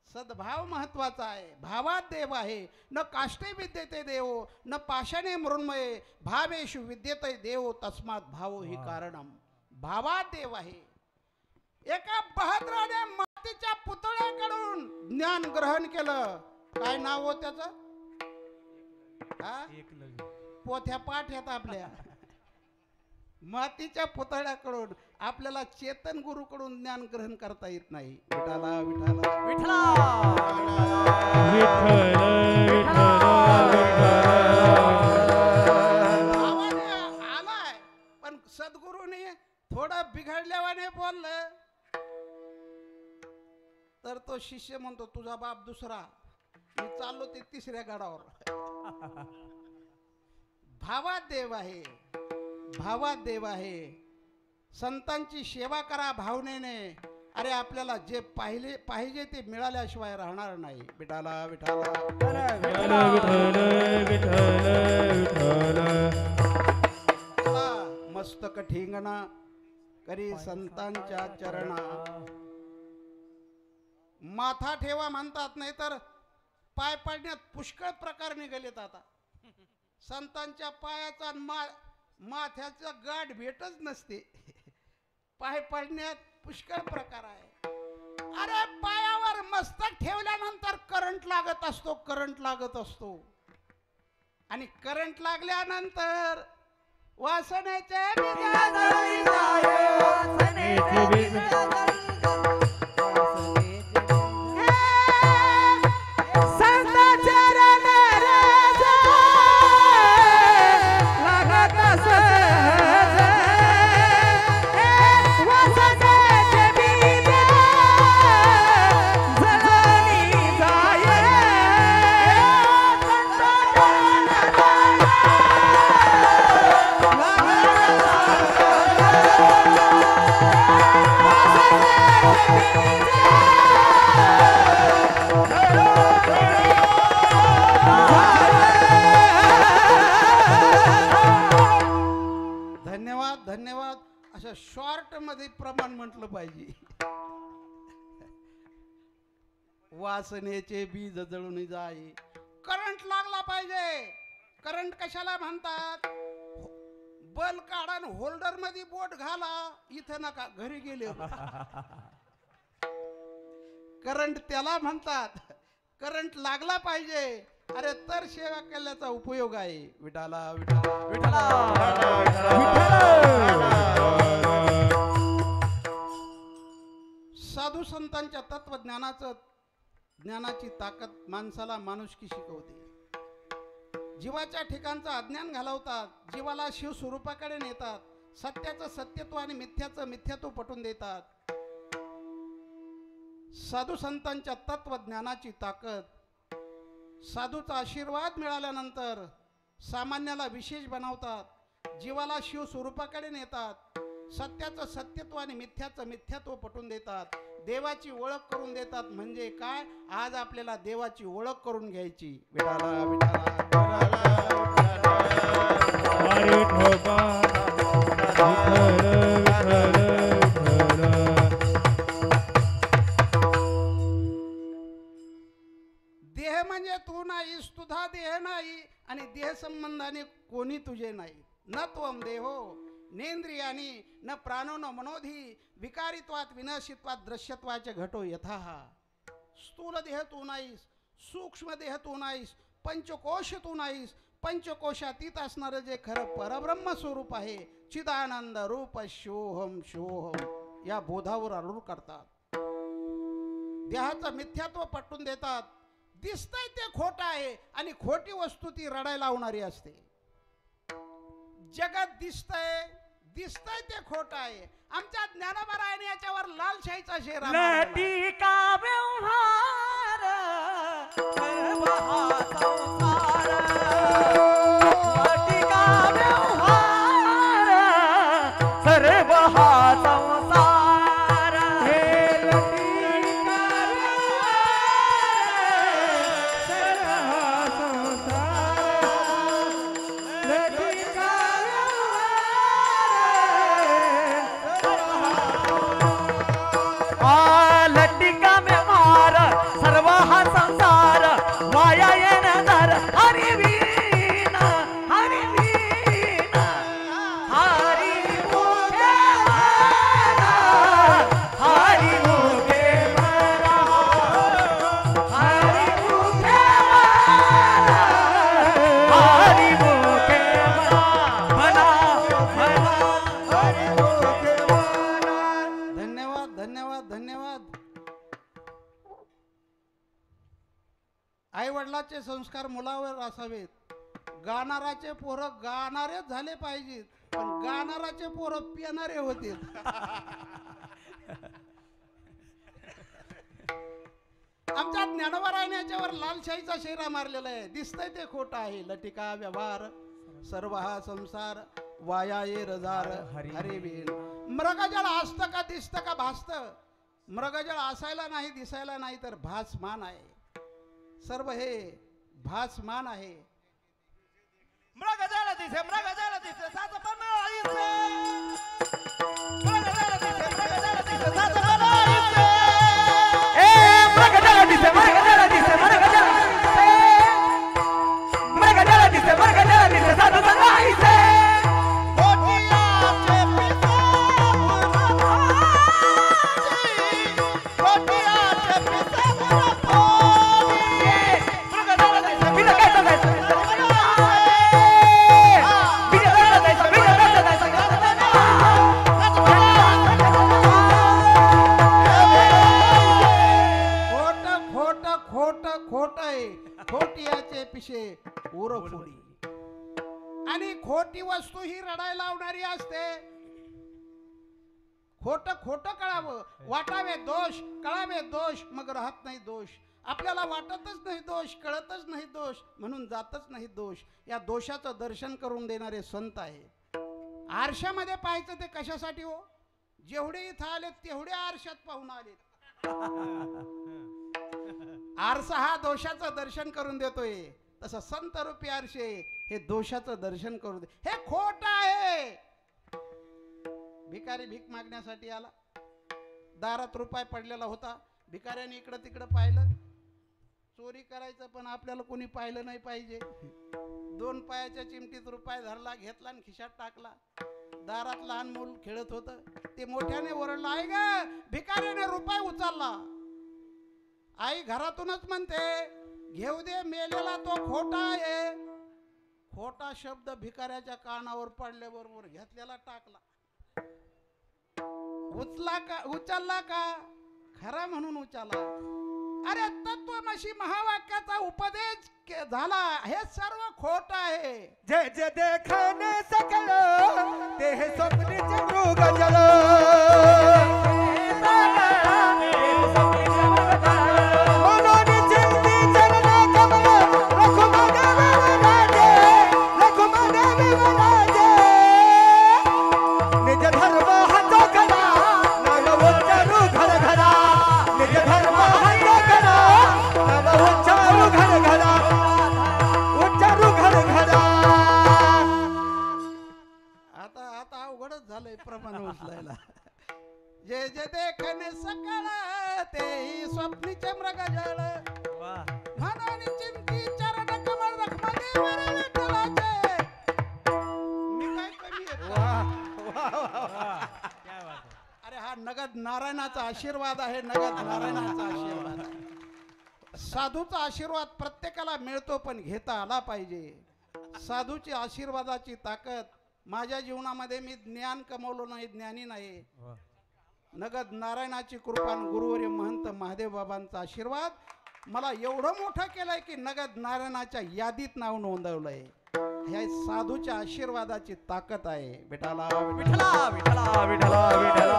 Speaker 6: सद्भाव महत्वाचा आहे. भावात देव आहे. न काष्टे विद्यते देव न पाषाणे मृण्मये भावेषु विद्यते देव तस्मात् भावो हि कारणम. भावात देव आहे. एका बहादराने मातीच्या पुतळ्याकडून ज्ञान ग्रहण केलं. काय नाव हो त्याचं? पोथ्या पाठ येत आपल्या. मातीच्या पुतळ्याकडून आपल्याला चेतन गुरुकडून ज्ञान ग्रहण करता येत नाही. विठाला विठाला
Speaker 1: विठ्ठला
Speaker 6: आवाज आलाय, पण सद्गुरूने थोडं बिघडल्यावाने बोललं तर तो शिष्य म्हणतो तुझा बाप दुसरा, मी चाललो ते तिसऱ्या गडावर. भावात देव आहे. भावात देव आहे. संतांची सेवा करा भावनेने. अरे आपल्याला जे पाहिजे ते मिळाल्याशिवाय राहणार नाही. विठाला विठाला मस्तक ठिंगणा करी संतांच्या चरणा. माथा ठेवा म्हणतात, नाही तर पाय पडण्यात पुष्कळ प्रकार निघालेत. आता संतांच्या पायाचा माथ्याचा गाठ भेटच नसते. पाय पडण्यात पुष्कळ प्रकार आहे. अरे पायावर मस्तक ठेवल्यानंतर करंट लागत असतो. करंट लागत असतो आणि करंट लागल्यानंतर वासनेचे धन्यवाद अशा शॉर्ट मध्ये प्रमाण म्हटलं पाहिजे. वासनेचे बीज जळून जाई. करंट लागला पाहिजे. करंट कशाला म्हणतात? बल काढा होल्डर मध्ये बोट घाला. इथं नका, घरी गेले. करंट त्याला म्हणतात. करंट लागला पाहिजे. अरे तर सेवा केल्याचा उपयोग आहे. विठाला विठाला साधू संतांच्या ज्ञानाची ताकद माणसाला माणुसकी शिकवते. जीवाच्या ठिकाणचं अज्ञान घालवतात. जीवाला शिव स्वरूपाकडे नेतात. सत्याचं सत्यत्व आणि मिथ्याचं मिथ्यात्व पटवून देतात. साधू संतांच्या तत्वज्ञानाची ताकद, साधूचा आशीर्वाद मिळाल्यानंतर सामान्याला विशेष बनवतात. जीवाला शिव स्वरूपाकडे नेतात. सत्याचं सत्यत्व आणि मिथ्याचं मिथ्यात्व पटवून देतात. देवाची ओळख करून देतात. म्हणजे काय? आज आपल्याला देवाची ओळख करून घ्यायची. विठाला विठाला देह म्हणजे तू नाहीस, तुझा देह नाही आणि देह संबंधाने कोणी तुझे नाही. न त्वम देहो नेंद्रियानी न प्राणो न मनोधी विकारित्वात विनाशित्वात दृश्यत्वाचे घटो यथाः. स्थूल देह तू नाहीस, सूक्ष्म देह तू नाहीस, पंचकोश तू नाहीस. पंचकोशातीत असणारं जे खरं परब्रह्म स्वरूप आहे, चिदानंद रूप शोहम शोहम. या बोधावर आरूढ करतात. देहाचं मिथ्यात्व पटवून देतात. दिसतंय ते खोटं आहे आणि खोटी वस्तू ती रडायला लावणारी असते. जगात दिसतंय ते खोटं आहे. आमच्या ज्ञानोबारायाने याच्यावर लालशाहीचा शेर
Speaker 1: लटिका व्यवहार सर्व हा संसार, लटिका व्यवहार सर्व हा संसार, हे लटिका व्यवहार सर्व हा संसार, लटिका लटिका में मार सर्व हा संसार, वाया येणार हरी वीण हरी वीण हरी मुखे मारा, हरी मुखे मारा, हरी मुखे मारा, हरी मुखे मारा, मना हरी मुखे मारा.
Speaker 6: धन्यवाद धन्यवाद धन्यवाद. आई वडिलाचे संस्कार मुलावर असावेत. गाणाराचे पोरं गाणारेच झाले पाहिजेत, पण गाणाराचे पोरं पिणारे होतील. आमच्या ज्ञानोबारायाने याच्यावर लालशाहीचा शेरा मारलेला आहे. दिसतंय ते खोटं आहे. लटिका व्यवहार सर्व हा संसार, वाया ये रजार हरी वीण. मृगजळ असतं का दिसतं का भासतं? मृगजळ असायला नाही दिसायला नाही तर भासमान आहे. सर्व हे भासमान आहे.
Speaker 5: मृगजळ दिसे सात पण आईचे, मृगजळ दिसे सात पण आईचे.
Speaker 1: ए मृगजळ दिसे मृगजळ दिसे मृगजळ दिसे, मृगजळ दिसे मृगजळ दिसे साधू संगाईचे.
Speaker 5: कोटियाचे पिता कोटियाचे पिता मृगजळ दिसे
Speaker 1: बिना काय जायचं बिना जायचं बिना जायचं.
Speaker 6: खोट खोट खोट खोट आहे. खोटियाचे पिशे उरफोडी. आणि खोटी वस्तू ही रडायला लावणारी असते. खोट खोट कळावं, वाटावे दोष, कळावे दोष, मग राहत नाही दोष. आपल्याला वाटतच नाही दोष, कळतच नाही दोष, म्हणून जातच नाही दोष. या दोषाचं दर्शन करून देणारे संत आहे. आरशामध्ये पाहायचं ते कशासाठी हो? जेवढे इथं आले तेवढे आरशात पाहून आले. आरसा हा दोषाचं दर्शन करून देतोय, तसं संत रूपी आरशे हे दोषाचं दर्शन करून दे. हे खोट आहे. भिकारी भीक मागण्यासाठी आला. दारात रुपये पडलेला होता. भिकाऱ्याने इकडं तिकडं पाहिलं. चोरी करायचं पण आपल्याला कोणी पाहिलं नाही पाहिजे. 2 पायाच्या चिमटीत रुपये धरला, घेतला आणि खिशात टाकला. दारात लहान मूल खेळत होतं. ते मोठ्याने ओरडलं, आई ग भिकाऱ्याने रुपये उचलला. आई घरातूनच म्हणते, घेऊ दे मेलेला तो खोटा आहे. खोटा शब्द भिकाऱ्याच्या कानावर पडल्याबरोबर घेतलेला टाकला. उचलला का? खरा म्हणून उचलला. अरे तत्वमसी महावाक्याचा उपदेश झाला. हे सर्व खोट आहे.
Speaker 2: जे जे देखने सकल ते हे स्वप्नीचे मृगजळ. मनोनी चिंती चरण कमल रघुमग विवराजे, रघुमग विवराजे. निज धर्म हातो करा नाम उच्चारू घर घरा. निज धर्म हातो करा नाम उच्चारू घर घरा, उच्चारू घर घरा.
Speaker 6: आता अवघडच झालंय प्रमाण उचलायला. जे जे देखणे सकळ तेही स्वप्नीचे मृगजळ. म्हणून चिंती चरण कमळ रखमगे वर विठ्ठलाचे. मी काय कमी आहे का? अरे हा नगद नारायणाचा आशीर्वाद आहे. नगद नारायणाचा आशीर्वाद. साधूचा आशीर्वाद प्रत्येकाला मिळतो, पण घेता आला पाहिजे. साधूची आशीर्वादाची ताकद. माझ्या जीवनामध्ये मी ज्ञान कमवलो नाही, ज्ञानी नाही. नगद नारायणाची कृपा आणि गुरुवर्य महंत महादेव बाबांचा आशीर्वाद मला एवढं मोठं केलंय की नगद नारायणाच्या यादीत नाव नोंदवलंय. ह्या साधूच्या आशीर्वादाची ताकद आहे. विठाला
Speaker 1: विठला विठला विठला विठला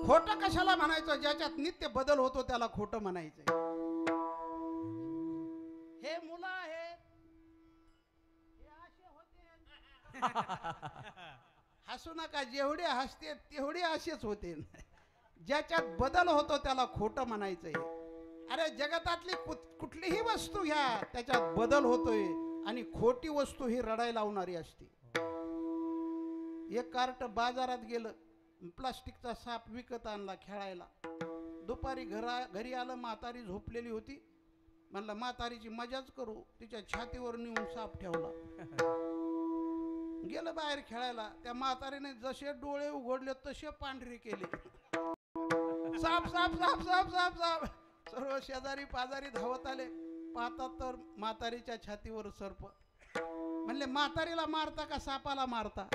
Speaker 6: खोटं कशाला म्हणायचं? ज्याच्यात नित्य बदल होतो त्याला खोटं म्हणायचं. हे मुलं आहेत, हे असे होते. हसू नका, जेवढे हसते तेवढे असेच होते. ज्याच्यात बदल होतो त्याला खोटं म्हणायचंय. अरे जगतातली कुठलीही वस्तू घ्या, त्याच्यात बदल होतोय आणि खोटी वस्तू ही रडायला लावणारी असते. एक कार्ट बाजारात गेलं, प्लास्टिकचा साप विकत आणला खेळायला. दुपारी घरी आलं, म्हातारी झोपलेली होती. म्हणलं म्हातारीची मजाच करू, तिच्या छातीवर नेऊन साप ठेवला. गेलं बाहेर खेळायला. त्या म्हातारीने जसे डोळे उघडले तसे पांढरे केले. साप साप साप साप साप साप. सर्व शेजारी पाजारी धावत आले. पाहतात तर म्हातारीच्या छातीवर सर्प. म्हणले म्हातारीला मारता का सापाला मारता?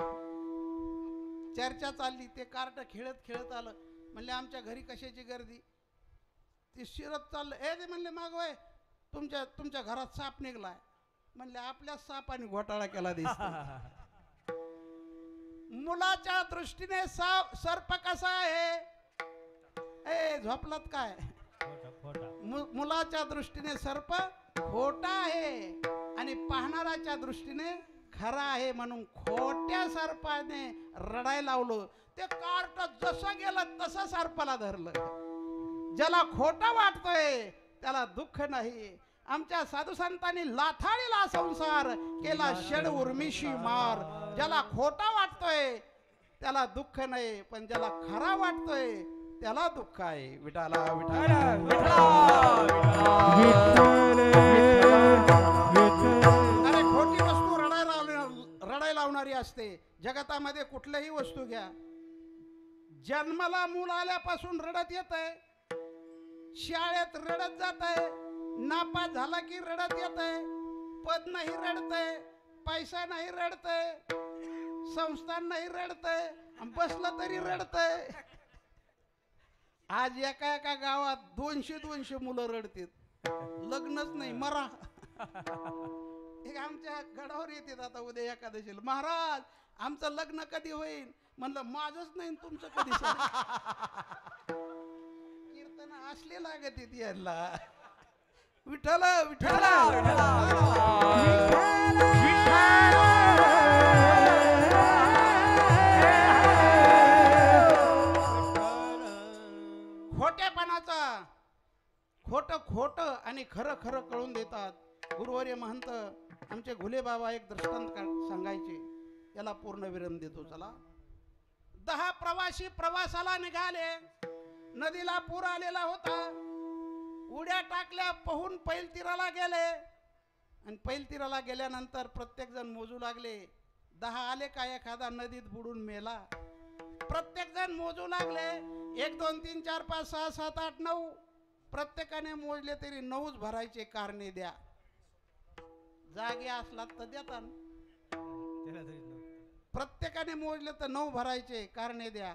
Speaker 6: चर्चा चालली. ते कार्ट खेळत खेळत आलं. म्हणले आमच्या घरी कशाची गर्दी? ती शिरत चाललं. ते म्हणले मागवाय तुमच्या घरात साप निघलाय. म्हणले आपल्या सापाने घोटाळा केला दिसतो. मुलाच्या दृष्टीने सर्प कसा आहे? झोपलात काय? मुलाच्या दृष्टीने सर्प खोटा आहे आणि पाहणाराच्या दृष्टीने खरा आहे. म्हणून खोट्या सर्पाने रडायला लावलं. ते कार्ट जसं गेलं तसं सर्पाला धरलं. ज्याला खोटा वाटतोय त्याला दुःख नाही. आमच्या साधू संतांनी लाथाळीला संसार केला षड उर्मिशी मार. ज्याला खोटा वाटतोय त्याला दुःख नाही, पण ज्याला खरा वाटतोय त्याला दुःख आहे. विठाला विठाला अरे खोटी वस्तू रडायला लावणारी असते. जगतामध्ये कुठल्याही वस्तू घ्या. जन्माला मूल आल्यापासून रडत येत आहे, शाळेत रडत जात आहे, नापास झाला की रडत येत आहे, पद नाही रडतंय, पैसा नाही रडतंय, संस्थान नाही रडतंय, बसलं तरी रडतंय. आज एका एका गावात 200 मुलं रडतात. लग्नच नाही, मरा. एक आमच्या गडावर येतात आता उद्या एकादशीला. महाराज आमचं लग्न कधी होईल? म्हणलं माझंच नाही तुमचं कधी. कीर्तन असले लागत यायला. विठ्ठल विठ्ठल खोटेपणाचा खोट आणि खरं खरं कळून देतात. गुरुवर्य महंत आमचे घुले बाबा एक दृष्टांत सांगायचे, याला पूर्ण विराम देतो. चला. 10 प्रवासी प्रवासाला निघाले. नदीला पूर आलेला होता. उड्या टाकल्या, पोहून पैलतीराला गेले. आणि पैलतीराला गेल्यानंतर प्रत्येक जण मोजू लागले. 10 आले का एखादा नदीत बुडून मेला. प्रत्येक जण मोजू लागले. 1 2 3 4 5 6 7 8 9. प्रत्येकाने मोजले तरी 9च भरायचे कारणे द्या. जागे असला तर देतात. प्रत्येकाने मोजले तर 9 भरायचे कारणे द्या.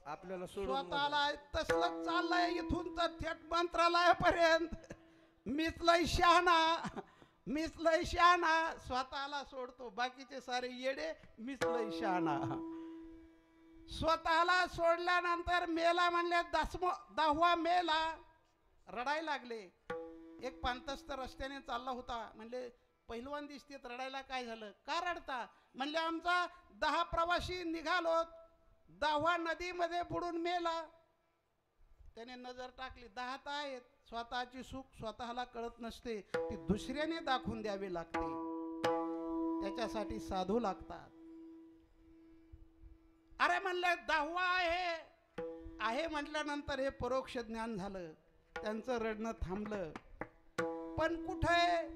Speaker 2: आपल्याला
Speaker 6: स्वतःला तसलं चाललंय इथून तर थेट मंत्रालयापर्यंत. मीच लय शहाणा स्वतःला सोडतो. बाकीचे सारे येडे. मीच लय शहाणा. स्वतःला सोडल्यानंतर मेला म्हणले. 10वा मेला. रडायला लागले. एक पांतस्थ रस्त्याने चालला होता. म्हणले पहिलवान दिसतेत, रडायला काय झालं? का रडता? म्हणले आमचा 10 प्रवासी निघालो, 10वा नदीमध्ये बुडून मेला. त्याने नजर टाकली. 10 तर आहेत. स्वतःची सुख स्वतःला कळत नसते, ती दुसऱ्याने दाखवून द्यावी लागते. त्याच्यासाठी साधू लागतात. अरे म्हणले 10वा आहे म्हटल्यानंतर हे परोक्ष ज्ञान झालं. त्यांचं रडणं थांबलं. पण कुठे?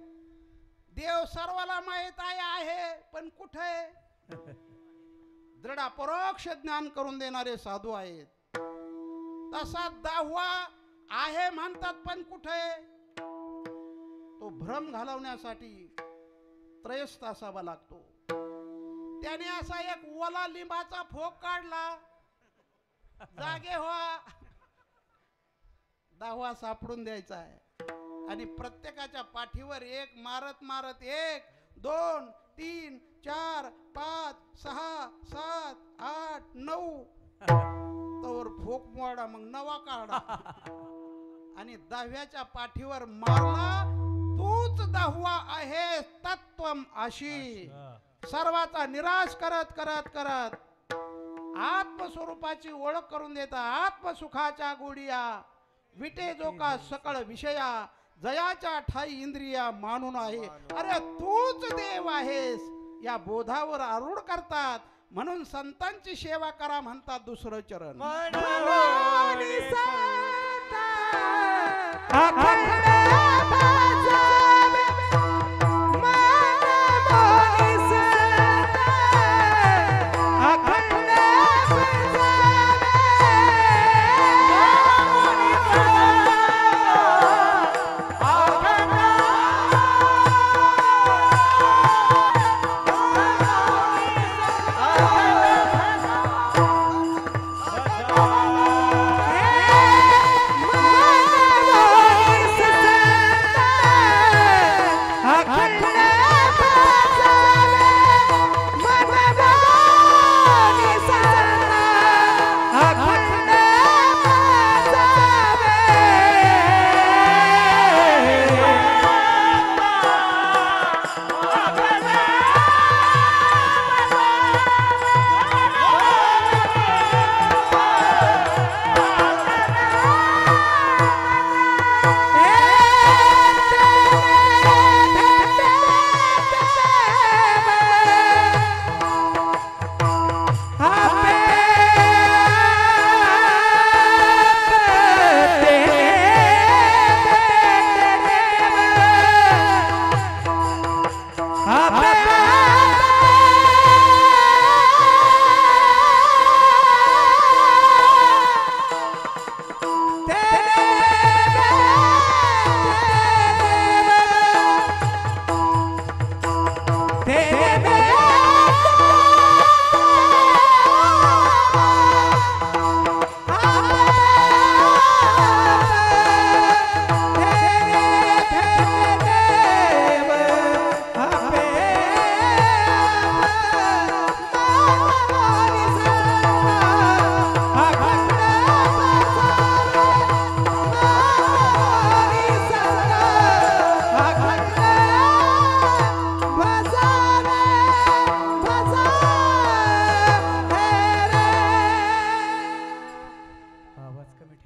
Speaker 6: देव सर्वाला माहित आहे, पण कुठे? दृढ परोक्ष ज्ञान करून देणारे साधू आहेत. तसा 10वा आहे म्हणतात, पण कुठे? तो भ्रम घालवण्यासाठी त्रयस्थ असावा लागतो. त्याने असा एक ओला लिंबाचा फोक काढला, जागे व्हा, 10वा सापडून द्यायचा आहे आणि प्रत्येकाच्या पाठीवर एक मारत मारत 1 2 3 4 5 6 7 8 9 तोवर फोक मोडा, मग 9वा काढा आणि 10व्याच्या पाठीवर मारला, तूच 10वा आहे तत्वम अशी सर्वाचा निराश करत करत करत आत्मस्वरूपाची ओळख करून देता. आत्मसुखाच्या गोडिया विटे जो का सकळ विषया, जयाच्या ठाई इंद्रिया मानून आहे. अरे तूच देव आहेस या बोधावर आरूढ करतात. म्हणून संतांची सेवा करा म्हणतात दुसरं चरण.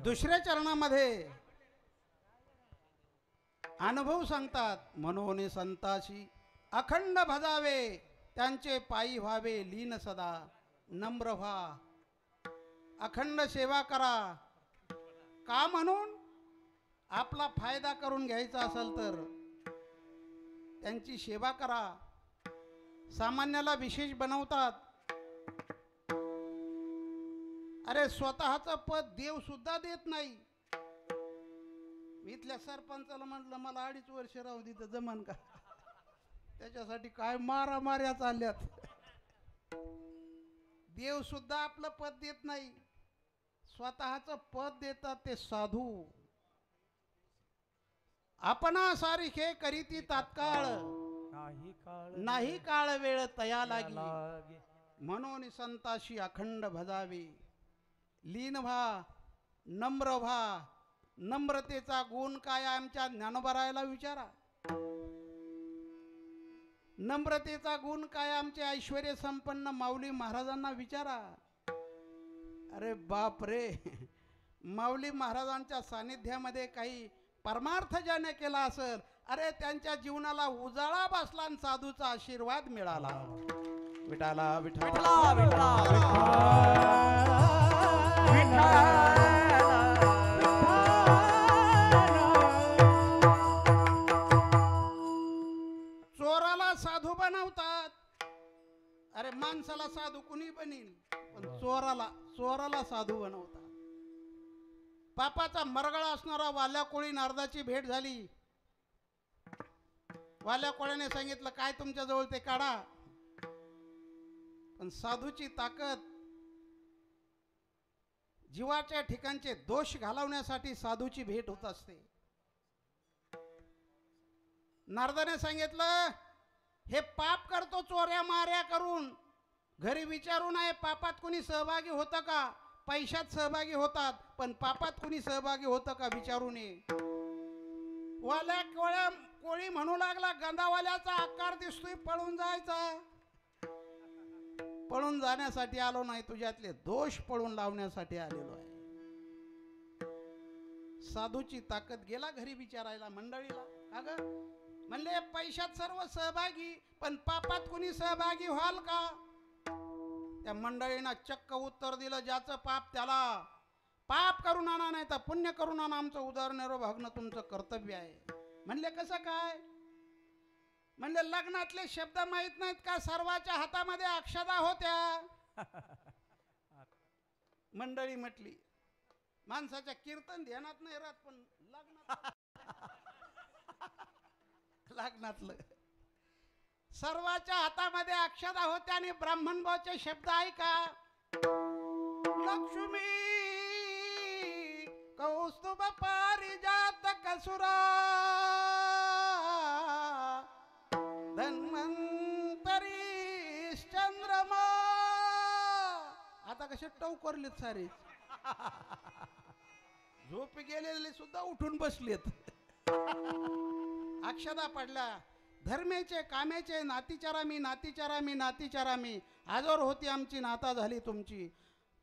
Speaker 6: दुसऱ्या चरणामध्ये अनुभव सांगतात. मनोने संताशी अखंड भजावे, त्यांचे पायी व्हावे लीन सदा. नम्र व्हा, अखंड सेवा करा. का म्हणून आपला फायदा करून घ्यायचा असेल तर त्यांची सेवा करा. सामान्याला विशेष बनवतात. अरे स्वतःचं पद देव सुद्धा देत नाही. इथल्या सरपंचाला म्हटलं मला 2.5 वर्ष राहू दे, जमन का? त्याच्यासाठी काय मारामाऱ्या चालल्यात. देव सुद्धा आपलं पद देत नाही, स्वतःचं पद देतात ते साधू. आपणा सारिखे करीती तात्काळ, नाही काळ वेळ तया लागी. म्हणून संताशी अखंड भजावे, लीन व्हा, नम्र व्हा. नम्रतेचा गुण काय आमच्या ज्ञानोबरायला विचारा. नम्रतेचा गुण काय आमचे ऐश्वर्य संपन्न माऊली महाराजांना विचारा. अरे बाप रे, माऊली महाराजांच्या सानिध्यामध्ये काही परमार्थ ज्याने केला असेल, अरे त्यांच्या जीवनाला उजाळा बसला आणि साधूचा आशीर्वाद मिळाला. विठाला विठ्ठला चोराला साधू बनवतात. अरे माणसाला साधू कुणी बनील, पण चोराला साधू बनवतात. पापाचा मरगळा असणारा वाल्या कोळी नारदाची भेट झाली. वाल्या कोळ्याने सांगितलं काय तुमच्या जवळ ते काढा. पण साधूची ताकद जीवाच्या ठिकाणचे दोष घालवण्यासाठी साधूची भेट होत असते. नारदाने सांगितलं हे पाप करतो चोऱ्या माऱ्या करून, घरी विचारू नये पापात कुणी सहभागी होतं का. पैशात सहभागी होतात पण पापात कुणी सहभागी होतं का विचारू नये. वाल्या कोळी म्हणू लागला गंधावाल्याचा आकार दिसतोय, पळून जायचा. पळून जाण्यासाठी आलो नाही, तुझ्यातले दोष पळून लावण्यासाठी आलेलो आहे. साधूची ताकद गेला घरी विचारायला मंडळीला. अगं म्हणले पैशात सर्व सहभागी पण पापात कुणी सहभागी व्हाल का. त्या मंडळीनं चक्क उत्तर दिलं ज्याचं पाप त्याला. पाप करून आणा नाही तर पुण्य करून आणा, आमचं उदाहरण भागणं तुमचं कर्तव्य आहे. म्हणले कसं काय. म्हणले लग्नातले शब्द माहित नाहीत का, सर्वाच्या हातामध्ये अक्षता होत्या. मंडळी म्हटली माणसाच्या कीर्तन ध्यानात नाही राहत पण लग्नातलं सर्वाच्या हातामध्ये अक्षता होत्या. आणि ब्राह्मण भाऊचे शब्द ऐका. लक्ष्मी कौस्तुभ पारिजात कसुरा धन्वंतरी चंद्रमा. आता कसे टवकरलेत सारे, झोप गेलेले सुद्धा उठून बसलेत. अक्षता पडल्या. धर्मेचे कामेचे नातीचारामी नातीचारामी नातीचारामी आजवर होती आमची नाता झाली तुमची.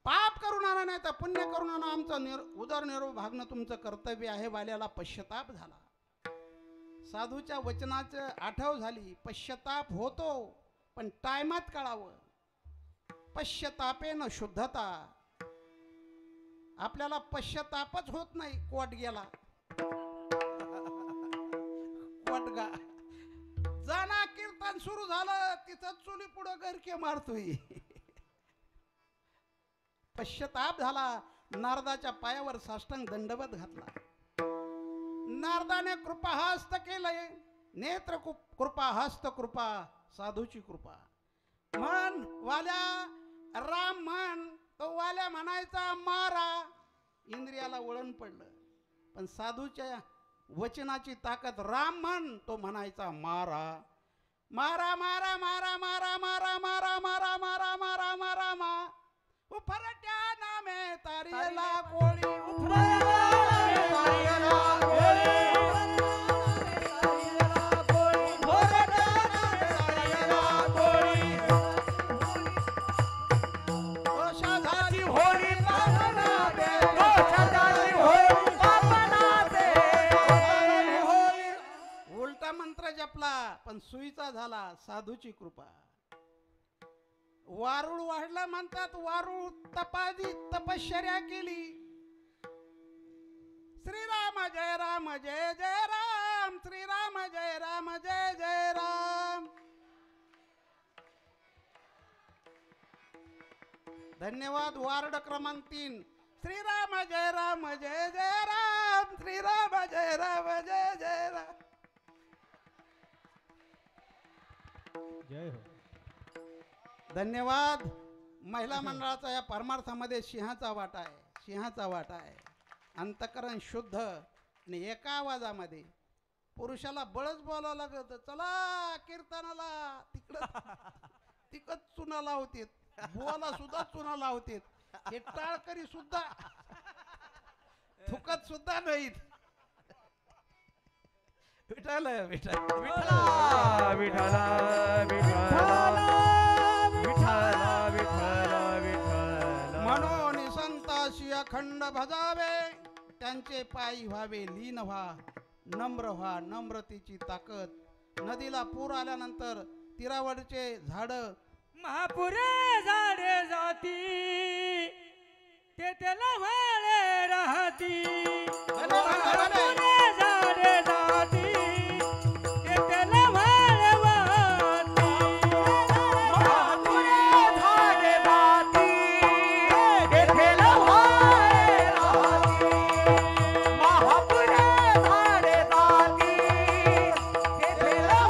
Speaker 6: पाप करून आणा नाही तर पुण्य करून आणा, आमचं उदरनिर्वाह भागणं तुमचं कर्तव्य आहे. वाल्याला पश्चाताप झाला. साधूच्या वचनाचं आठव झाली. पश्चाताप होतो पण टायमात कळावं. पश्चातापेन शुद्धता. आपल्याला पश्चातापच होत नाही. कोट गेला कोटगा जाना. कीर्तन सुरू झालं तिथं चुली पुढं गरके मारतोय. पश्चाताप झाला. नारदाच्या पायावर साष्टांग दंडवत घातला. नारदाने कृपा हस्त केलंय. नेत्र कृपा हस्त कृपा साधूची कृपा. म्हण वाल्या राम म्हण. तो वाल्या म्हणायचा मारा. इंद्रियाला वळण पडलं पण साधूच्या वचनाची ताकद. राम म्हण तो म्हणायचा मारा मारा मारा मारा मारा मारा मारा मारा मारा मारा मारा मा. उफरट्या नामे तारियला कोळी. उलटा मंत्र जपला पण सुईचा झाला. साधूची कृपा. वारुळ वाढला म्हणतात. वारुळ तपादी तपश्चर्या केली. श्रीराम जय राम जय जय राम. श्रीराम जय राम जय जय राम. धन्यवाद. वार्ड क्रमांक 3. श्रीराम जय राम जय जय राम. श्रीराम जय राम जय जय राम.
Speaker 3: जय हो.
Speaker 6: धन्यवाद. महिला मंडळाचा या परमार्थामध्ये सिंहाचा वाटा आहे. सिंहाचा वाटा आहे. अंतकरण शुद्ध आणि एका आवाजामध्ये. पुरुषाला बळच बोलावं लागत. चला कीर्तनाला. तिकड चुना लावते. बुवाला सुद्धा चुना लावते. हे टाळकरी सुद्धा थुकत सुद्धा नाहीत. विठाल विठाल
Speaker 3: विठ्ठला विठ्ठला विठ्ठला विठ्ठला विठ्ठला विठ्ठला.
Speaker 6: म्हणून संताशी अखंड भजावे. त्यांचे पायी व्हावे लीन व्हा. नम्र व्हा. नम्रतेची ताकद. नदीला पूर आल्यानंतर तीरावरचे झाड
Speaker 5: महापुरे झाडे जाती ते त्याला वाळे राहती. महापुरे झाडे जाती ते त्याला वाळे वाहती.
Speaker 1: महापुरे झाडे जाती तेथेला वाळे राहती. महापुरे झाडे जाती तेथेला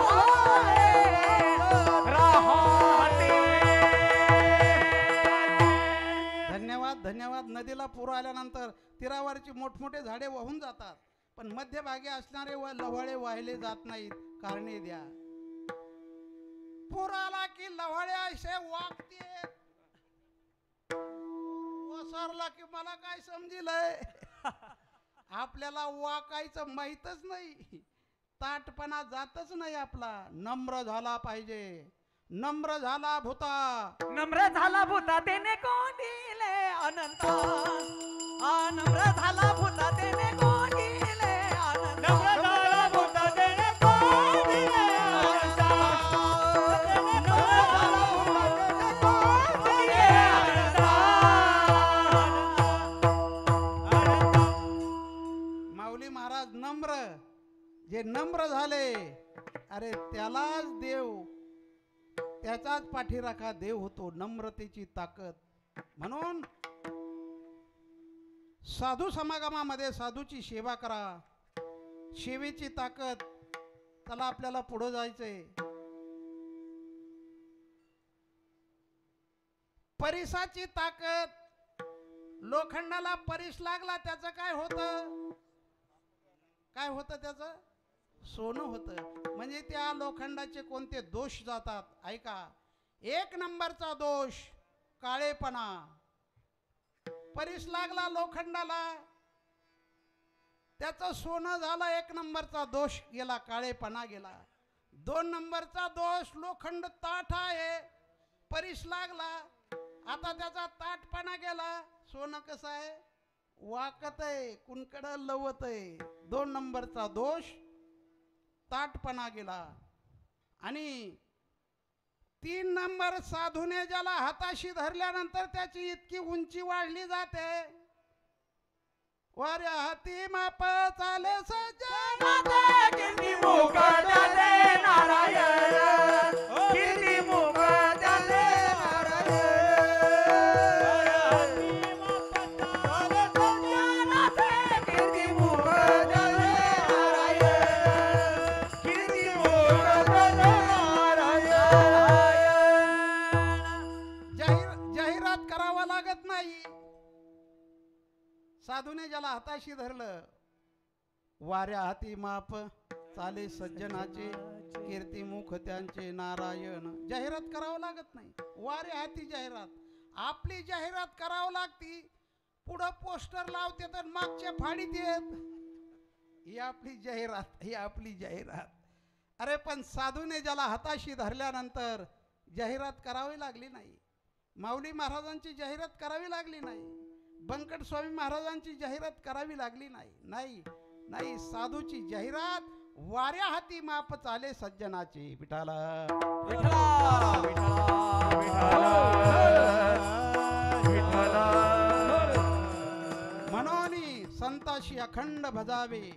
Speaker 6: असल्यानंतर तीरावरची मोठमोठे झाडे वाहून जातात, पण मध्यभागी असणारे व लव्हाळे वाहिले जात नाहीत. कारणे द्या. पूर आला की लव्हाळे असे वागते, ओसरला की मला काय समजिलंय. आपल्याला वाकायचं माहीतच नाही, ताटपणा जातच नाही आपला. नम्र झाला पाहिजे. नम्र झाला भूता,
Speaker 1: नम्र झाला भूता तेने कोंडिले अनंत. नम्र झाला भूता तेने कोंडिले अनंत. नम्र झाला भूता तेने कोंडिले अनंत. नम्र झाला भूता तेने कोंडिले अनंत.
Speaker 6: माऊली महाराज नम्र, जे नम्र झाले अरे त्यालाच देव, त्याचाच पाठीराखा देव होतो. नम्रतेची ताकद. म्हणून साधू समागमामध्ये साधूची सेवा करा. सेवेची ताकद. चला आपल्याला पुढे जायचंय. परिसाची ताकद. लोखंडाला परिस लागला त्याचं काय होतं? काय होतं त्याचं? सोनं होतं. म्हणजे त्या लोखंडाचे कोणते दोष जातात? ऐका. एक नंबरचा दोष काळेपणा. परिस लागला लोखंडाला, त्याचं सोनं झालं. एक नंबरचा दोष गेला, काळेपणा गेला. 2 नंबरचा दोष लोखंड ताठ आहे, परिस लागला, आता त्याचा ताठपणा गेला. सोनं कसं आहे? वाकत आहे, कुणकडं लवत आहे. 2 नंबरचा दोष ताटपणा गेला. आणि 3 नंबर साधूने ज्याला हाताशी धरल्यानंतर त्याची इतकी उंची वाढली जाते. वाऱ्या हाती माप चाले सज्जनाचे,
Speaker 1: कीर्ती मुख त्याचे नारायण. कीर्ती मुख त्याचे नारायण. कीर्ती मुख त्याचे नारायण. कीर्ती मुख त्याचे नारायण.
Speaker 6: जाहिरात करावा लागत नाही. साधूने ज्याला हाताशी धरलं, वाऱ्या हाती माप चाले सज्जनाचे, कीर्तिमुख त्यांचे नारायण. जाहिरात करावं लागत नाही. वाऱ्या हाती जाहिरात. आपली जाहिरात करावं लागती. पुढं पोस्टर लावते तर मागच्या फाडीत येत. ही आपली जाहिरात, ही आपली जाहिरात. अरे पण साधूने ज्याला हाताशी धरल्यानंतर जाहिरात करावी लागली नाही. माऊली महाराजांची जाहिरात करावी लागली नाही. बंकट स्वामी महाराजांची जाहिरात करावी लागली नाही. नाही नाही, साधूची जाहिरात. वाऱ्या हाती माप चाले सज्जनाचे. विठाला
Speaker 1: विठ्ठला विठ्ठला विठ्ठला.
Speaker 6: म्हणून संताशी अखंड भजावे,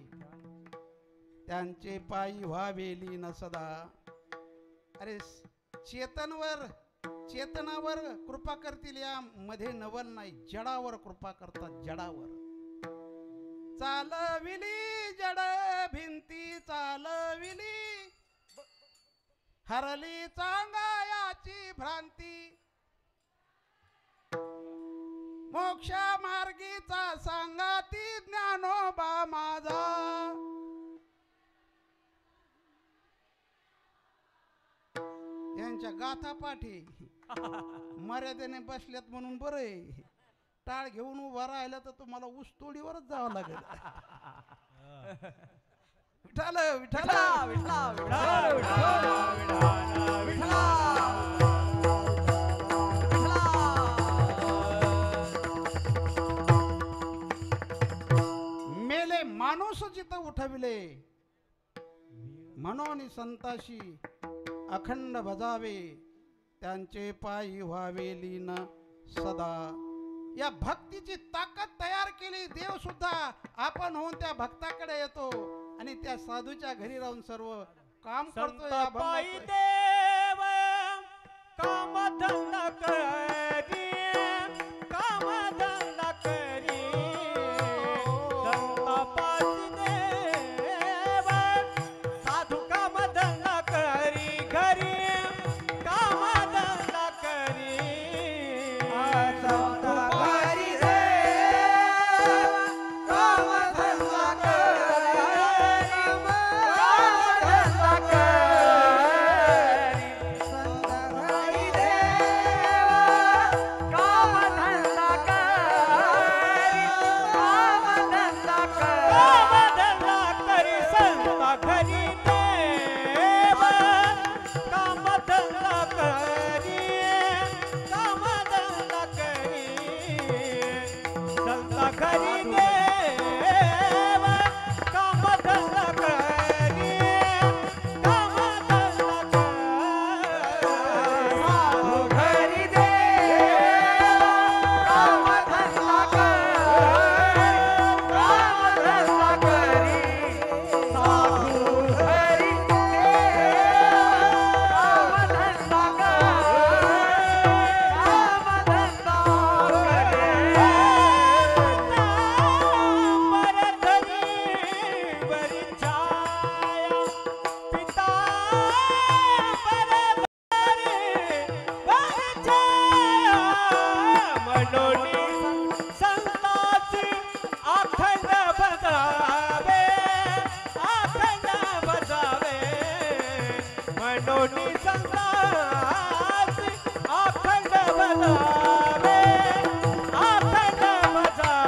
Speaker 6: त्यांचे पायी व्हावे लीन सदा. अरे चेतनावर कृपा करतील, या मध्ये नवल नाही. जडावर कृपा करतात, जडावर. चालविली जड भिंती चालविली, हरली चांगायाची भ्रांती. मोक्ष मार्गीचा सांगाती ज्ञानोबा माझा. यांच्या गाथा पाठी मर्यादेने बसल्यात म्हणून बरं आहे. टाळ घेऊन उभा राहिला तर तुम्हाला ऊस तोडीवरच जावं लागेल. विठाल विठाल
Speaker 1: विठ्ठला विठ्ठला विठ्ठला विठ्ठला.
Speaker 6: मेले माणूस जिथं उठविले, म्हणून संताशी अखंड भजावे, त्यांचे पायी व्हावे लीन सदा. या भक्तीची ताकद तयार केली. देव सुद्धा आपण होऊन त्या भक्ताकडे येतो आणि त्या साधूच्या घरी राहून सर्व काम करतो. या
Speaker 5: पायी
Speaker 6: भक्ताकडे.
Speaker 5: देव कामधंदा करी, कामधंदा करी. संत पायी देव साधू कामधंदा करी, घरी कामधंदा करी. संत पायी देव म्हणून संतास अखंड बजावे अखंड बजावे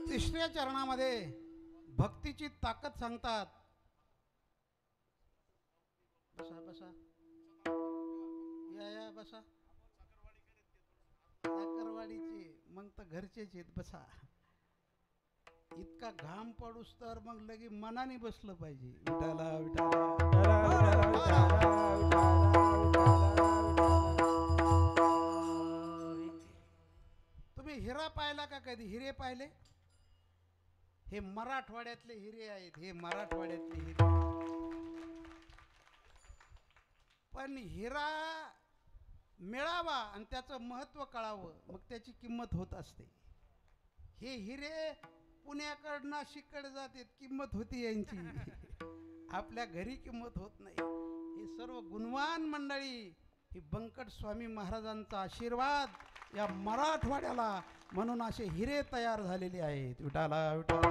Speaker 6: तिसऱ्या चरणामध्ये भक्तीची ताकद सांगतात. बसा बसा या बसा. साखरवाडीचे मग तर घरचेच आहेत. बसा. इतका घाम पडूस तर मग लगे मनाने बसलं पाहिजे. विठाला विठाला तुम्ही हिरा पाहिला का कधी? हिरे पाहिले? हे मराठवाड्यातले हिरे आहेत. हे मराठवाड्यातले हिरे. पण हिरा मिळावा आणि त्याचं महत्त्व कळावं मग त्याची किंमत होत असते. हे हिरे पुण्याकडं नाशिककडे जातात, किंमत होती यांची. आपल्या घरी किंमत होत नाही. हे सर्व गुणवान मंडळी, ही बंकट स्वामी महाराजांचा आशीर्वाद या मराठवाड्याला, म्हणून असे हिरे तयार झालेले आहेत. विठाला विठाला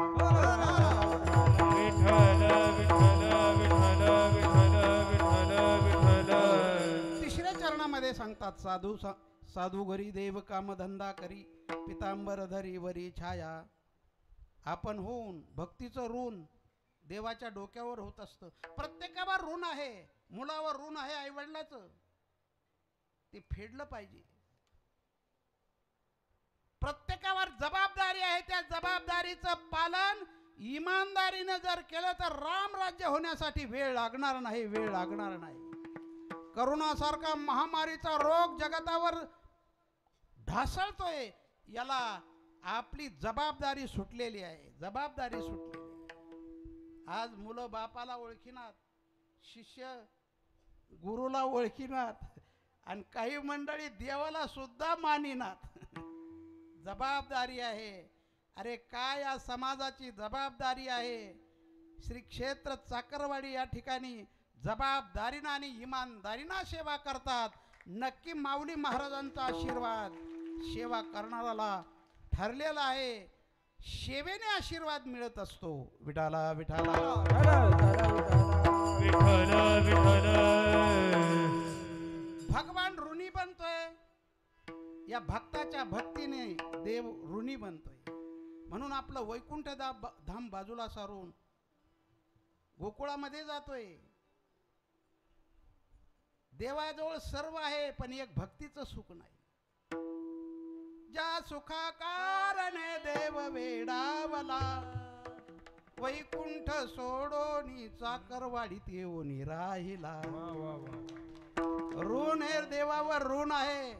Speaker 6: तिसऱ्या चरणामध्ये सांगतात, साधू घरी देव कामधंदा करी, पितांबर धरी वरी छाया. आपण होऊन भक्तीचं ऋण देवाच्या डोक्यावर होत असतं. प्रत्येकावर ऋण आहे. मुलावर ऋण आहे आईवडिलाचं, ते फेडलं पाहिजे. प्रत्येकावर जबाबदारी आहे. त्या जबाबदारीचं पालन इमानदारीनं जर केलं तर राम राज्य होण्यासाठी वेळ लागणार नाही. वेळ लागणार नाही. करोनासारखा महामारीचा रोग जगतावर ढासळतोय, याला आपली जबाबदारी सुटलेली आहे. जबाबदारी सुटलेली. आज मुलं बापाला ओळखीनात, शिष्य गुरुला ओळखीनात, आणि काही मंडळी देवाला सुद्धा मानिनात. जबाबदारी आहे. अरे काय या समाजाची जबाबदारी आहे. श्री क्षेत्र चाकरवाडी या ठिकाणी जबाबदारीनं आणि इमानदारीनं सेवा करतात. नक्की माऊली महाराजांचा आशीर्वाद सेवा करणाऱ्याला ठरलेला आहे. सेवेने आशीर्वाद मिळत असतो. विठाला विठाला भगवान ऋणी बनतोय. या भक्ताच्या भक्तीने देव ऋणी बनतोय. म्हणून आपलं वैकुंठ धाम बाजूला सारून गोकुळामध्ये जातोय. देवाजवळ सर्व आहे, पण एक भक्तीचं सुख नाही. ज्या सुखा कारणे देव वेडावला, वैकुंठ सोडोनी चाकरवाडीत येऊन राहिला. ऋण हे देवावर ऋण आहे,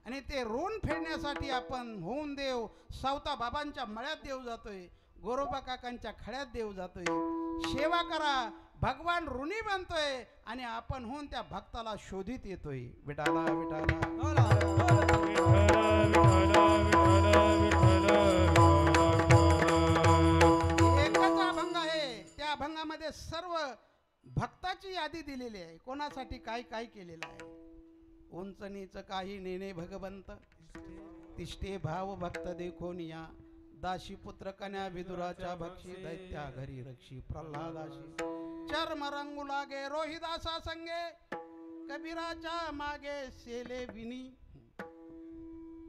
Speaker 6: आणि ते ऋण फेडण्यासाठी आपण होऊन देव सावता बाबांच्या मळ्यात देव जातोय, गोरोबा काकांच्या खड्यात देव जातोय. सेवा करा. भगवान ऋणी बनतोय आणि आपण होऊन त्या भक्ताला शोधित येतोय. विठाला विठाला आहे, कोणासाठी काय काय केलेलं आहे. उंच नीच काही नेणे भगवंत, तिष्ठे भाव भक्त देखोनिया. दाशी पुत्र कन्या विदुराच्या भक्षी, दैत्या घरी रक्षी प्रल्हादाशी. चर्म रंगू लागे रोहिदासा संगे, कबीराच्या मागे सेले विनी.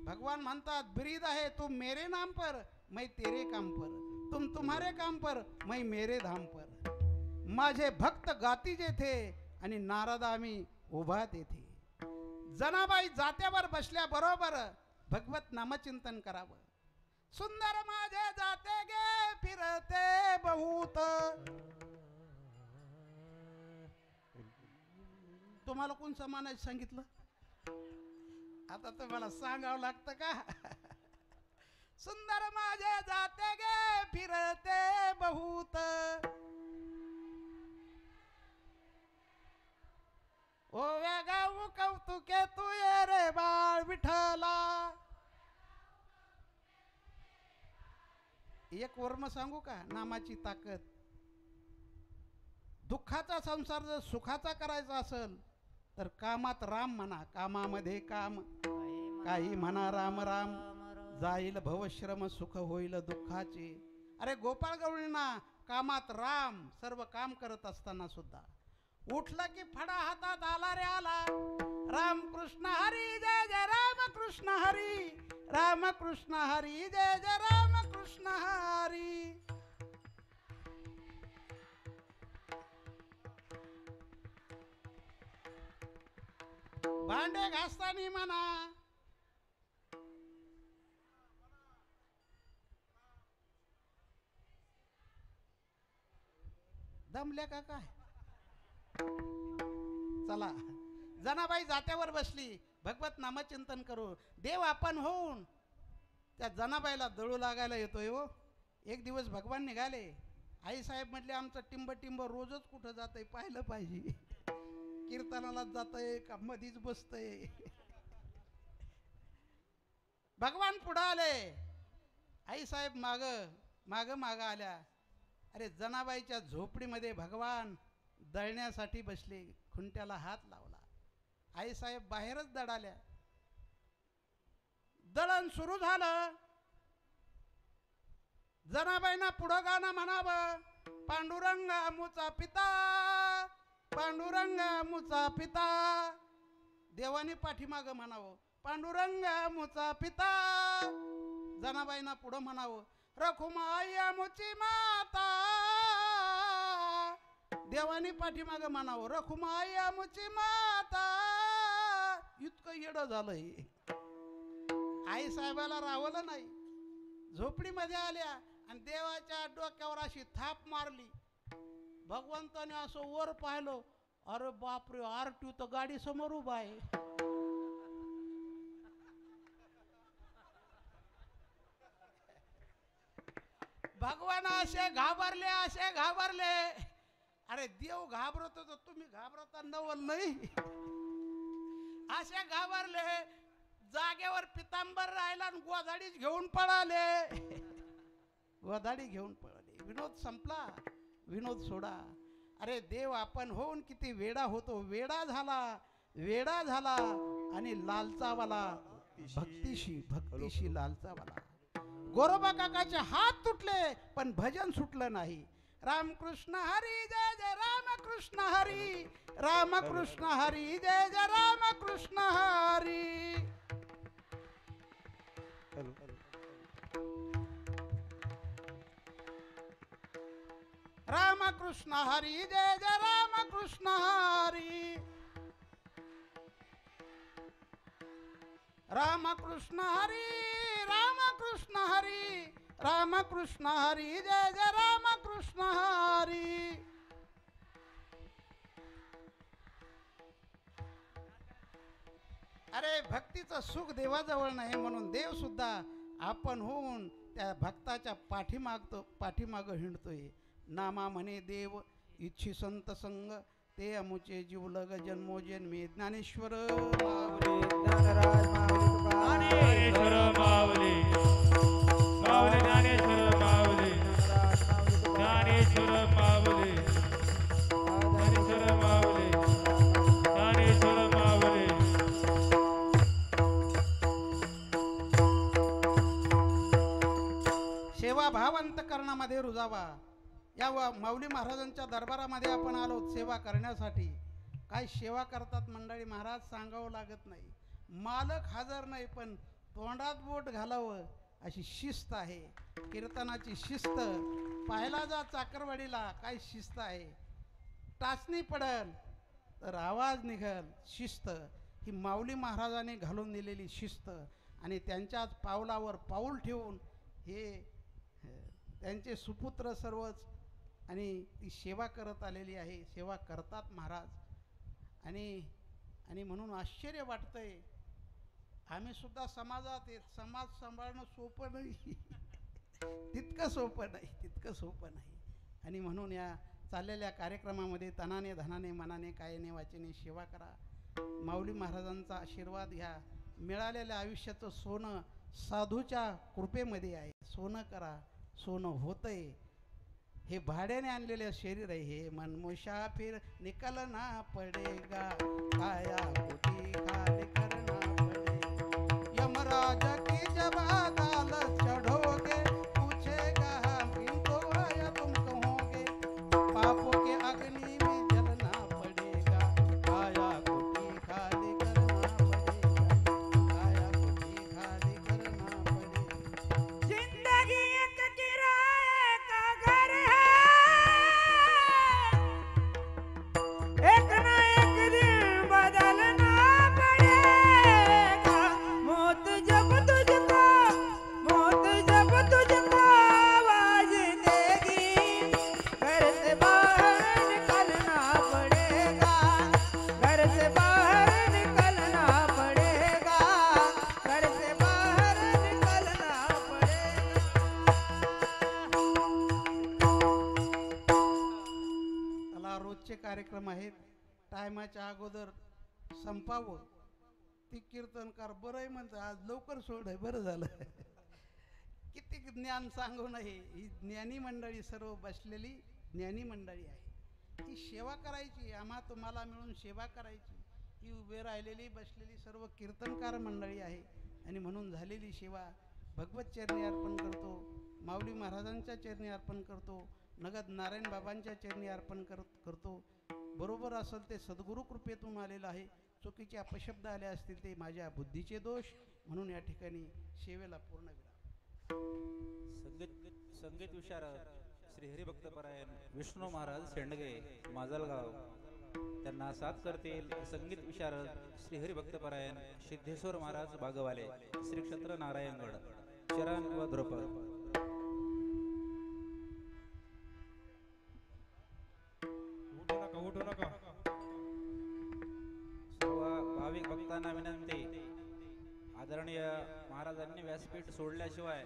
Speaker 6: भगवान म्हणतात ब्रीद आहे तुम मेरे नाम पर, मैं तेरे काम पर. तुम तुम्हारे काम पर, मैं मेरे धाम पर. माझे भक्त गाती जेथे आणि नारद आम्ही उभा तेथे. जनाबाई जात्यावर बसल्या बरोबर भगवत नामचिंतन करावं. सुंदर माझे जाते गे फिरते बहुत. तुम्हाला कोण समानाच सांगितलं? आता तुम्हाला सांगावं लागतं का? सुंदर माझे जाते गे फिरते बहुत. ओव्या गाऊ कौतुके तू ये रे बाळ विठ्ठला. एक वर्म सांगू का नामाची ताकद. दुःखाचा संसार जर सुखाचा करायचा असेल तर कामात राम म्हणा. कामामध्ये काम, काही म्हणा राम राम. जाईल भवश्रम सुख होईल दुःखाचे. अरे गोपाळ गवळींना कामात राम, सर्व काम करत असताना सुद्धा उठलं की फडा हातात आला रे आला. राम कृष्ण हरी जय जय राम कृष्ण हरी. राम कृष्ण हरी जय जय राम कृष्ण हरी. भांडे घासतानी म्हणा दमल्या का काय? चला, जनाबाई जात्यावर बसली, भगवत नामचिंतन करू. देव आपण होऊन त्या जनाबाईला दळू लागायला येतोय हो. एक दिवस भगवान निघाले. आई साहेब म्हटले आमचं टिंब टिंब रोजच कुठं जातंय पाहिलं पाहिजे. कीर्तनालाच जातंय का मधीच बसतंय. भगवान पुढं आले. आई साहेब माग माग माग आल्या. अरे जनाबाईच्या झोपडीमध्ये भगवान दळण्यासाठी बसले. खुंट्याला हात लावला. आई साहेब बाहेरच दडाल्या. दळण सुरू झालं. जनाबाईंना पुढं गाणं म्हणावं. पांडुरंग मुचा पिता, पांडुरंग मुचा पिता. देवाने पाठीमाग म्हणावं पांडुरंग मुचा पिता. जनाबाईंना पुढं म्हणावं रखुमाई मुची माता. देवानी पाठीमाग म्हणावं रखुमाई मुची माता. इतकं येडं झालंय. आई साहेबाला रावलं नाही. झोपडीमध्ये आल्या आणि देवाच्या डोक्यावर अशी थाप मारली. भगवंताने असं वर पाहिलं. अरे बापरे, आरटी तर गाडी समोर उभा आहे. भगवान असे घाबरले, असे घाबरले. अरे देव घाबरतो तर तुम्ही घाबरता नवल नाही. असे घाबरले. जागेवर पितांबर राहिला आणि गोधाडीच घेऊन पळाले. गोधाडी घेऊन पळाले. विनोद संपला. विनोद सोडा. अरे देव आपण होऊन किती वेडा होतो. वेडा झाला, वेडा झाला आणि लालचावाला. भक्तीशी लालचावाला. गोरोबा काकाचे हात तुटले पण भजन सुटलं नाही. रामकृष्ण हरी जय जय रामकृष्ण हरी. रामकृष्ण हरी जय जय रामकृष्ण हरी. रामकृष्ण हरी जय जय रामकृष्ण हरी. रामकृष्ण हरी, रामकृष्ण हरी. रामकृष्ण हरी जय जय रामकृष्ण हरी. अरे भक्तीचं सुख देवाजवळ नाही म्हणून देव सुद्धा आपण होऊन त्या भक्ताच्या पाठीमाग हिंडतोय. नामा म्हणे देव इच्छी संत संग, ते अमुचे जीवलग जन्मोजन्मी. ज्ञानेश्वर माऊली, ज्ञानराज माऊली,
Speaker 3: माऊली माऊली, ज्ञानेश्वर माऊली, ज्ञानेश्वर माऊली, ज्ञानेश्वर माऊली.
Speaker 6: सेवाभाव अंतकरणामध्ये रुजावा. या माऊली महाराजांच्या दरबारामध्ये आपण आलो सेवा करण्यासाठी. काय सेवा करतात मंडळी महाराज सांगावं लागत नाही. मालक हजर नाही पण तोंडात बोट घालावं अशी शिस्त आहे. कीर्तनाची शिस्त. पाहायला जा चाकरवाडीला काय शिस्त आहे. टाचणी पडल तर आवाज निघल. शिस्त ही माऊली महाराजाने घालून दिलेली शिस्त. आणि त्यांच्याच पावलावर पाऊल ठेवून हे त्यांचे सुपुत्र सर्वच आणि ती सेवा करत आलेली आहे. सेवा करतात महाराज. आणि म्हणून आश्चर्य वाटतंय. आम्ही सुद्धा समाजात आहेत. समाज सांभाळणं सोपं नाही. तितकं सोपं नाही. आणि म्हणून या चाललेल्या कार्यक्रमामध्ये तनाने धनाने मनाने कायाने वाचेने सेवा करा. माऊली महाराजांचा आशीर्वाद घ्या. मिळालेल्या आयुष्याचं सोनं साधूच्या कृपेमध्ये आहे. सोनं करा. सोनं होतंय. हे भाड्याने आणलेले शरीर आहे. हे मन मुसाफिर निकलना पडेगा. काया होती खाली करना पडेगा. यमराज की जब अदालत चढ़ोगे पूछेगा हम तो आया तुम कहोगे. पापों के अग्नि में जलना पड़ेगा. काया होती खाली करना पड़ेगा. काया होती खाली करना पड़ेगा.
Speaker 5: जिंदगी एक किराए का घर है. एक ना एक दिन बदलना पड़ेगा. मौत जब तुझको आवाज देगी. घर से बाहर निकलना पड़ेगा. घर से बाहर निकलना पड़ेगा. घर से बाहर निकलना पड़ेगा.
Speaker 6: मला रोजचे कार्यक्रम आहेत. टायमाच्या अगोदर संपावं. ती कीर्तनकार बरं आहे म्हणतं आज लवकर सोड आहे. बरं झालं. किती ज्ञान सांगू नये. ही ज्ञानी मंडळी सर्व बसलेली ज्ञानी मंडळी आहे. ही सेवा करायची. आम्हा तुम्हाला मिळून सेवा करायची. ही उभे राहिलेली बसलेली सर्व कीर्तनकार मंडळी आहे. आणि म्हणून झालेली सेवा भगवत चरणी अर्पण करतो. माऊली महाराजांच्या चरणी अर्पण करतो. नगद नारायण बाबांच्या चरणी अर्पण करतो. बरोबर असेल ते सद्गुरू कृपेतून आलेलं आहे. चुकीचे अपशब्द आले असतील ते माझ्या बुद्धीचे दोष. म्हणून या ठिकाणी सेवेला पूर्ण
Speaker 4: संगीत विशारद श्री हरिभक्तपरायण विष्णू महाराज शेंडगे माजलगाव त्यांना साथ करतील संगीत विशारद श्री हरिभक्तपरायण सिद्धेश्वर महाराज बागवाले श्री क्षेत्र नारायणगड चरण व द्रुपद.
Speaker 3: उठू नका.
Speaker 4: सर्व भाविक भक्तांना विनंती. आदरणीय महाराजांनी व्यासपीठ सोडल्याशिवाय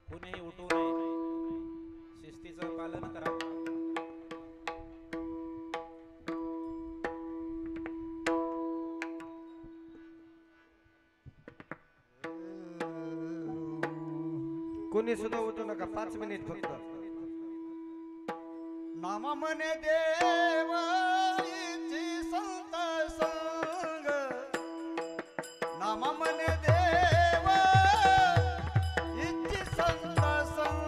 Speaker 4: कुणीही उठू नये. शिस्तीचं पालन करा.
Speaker 2: कोणी सुद्धा उठू नका. 5 मिनिट फक्त.
Speaker 7: नामा म्हणे देव इची संत संग. नामा म्हणे देव इची संत संग.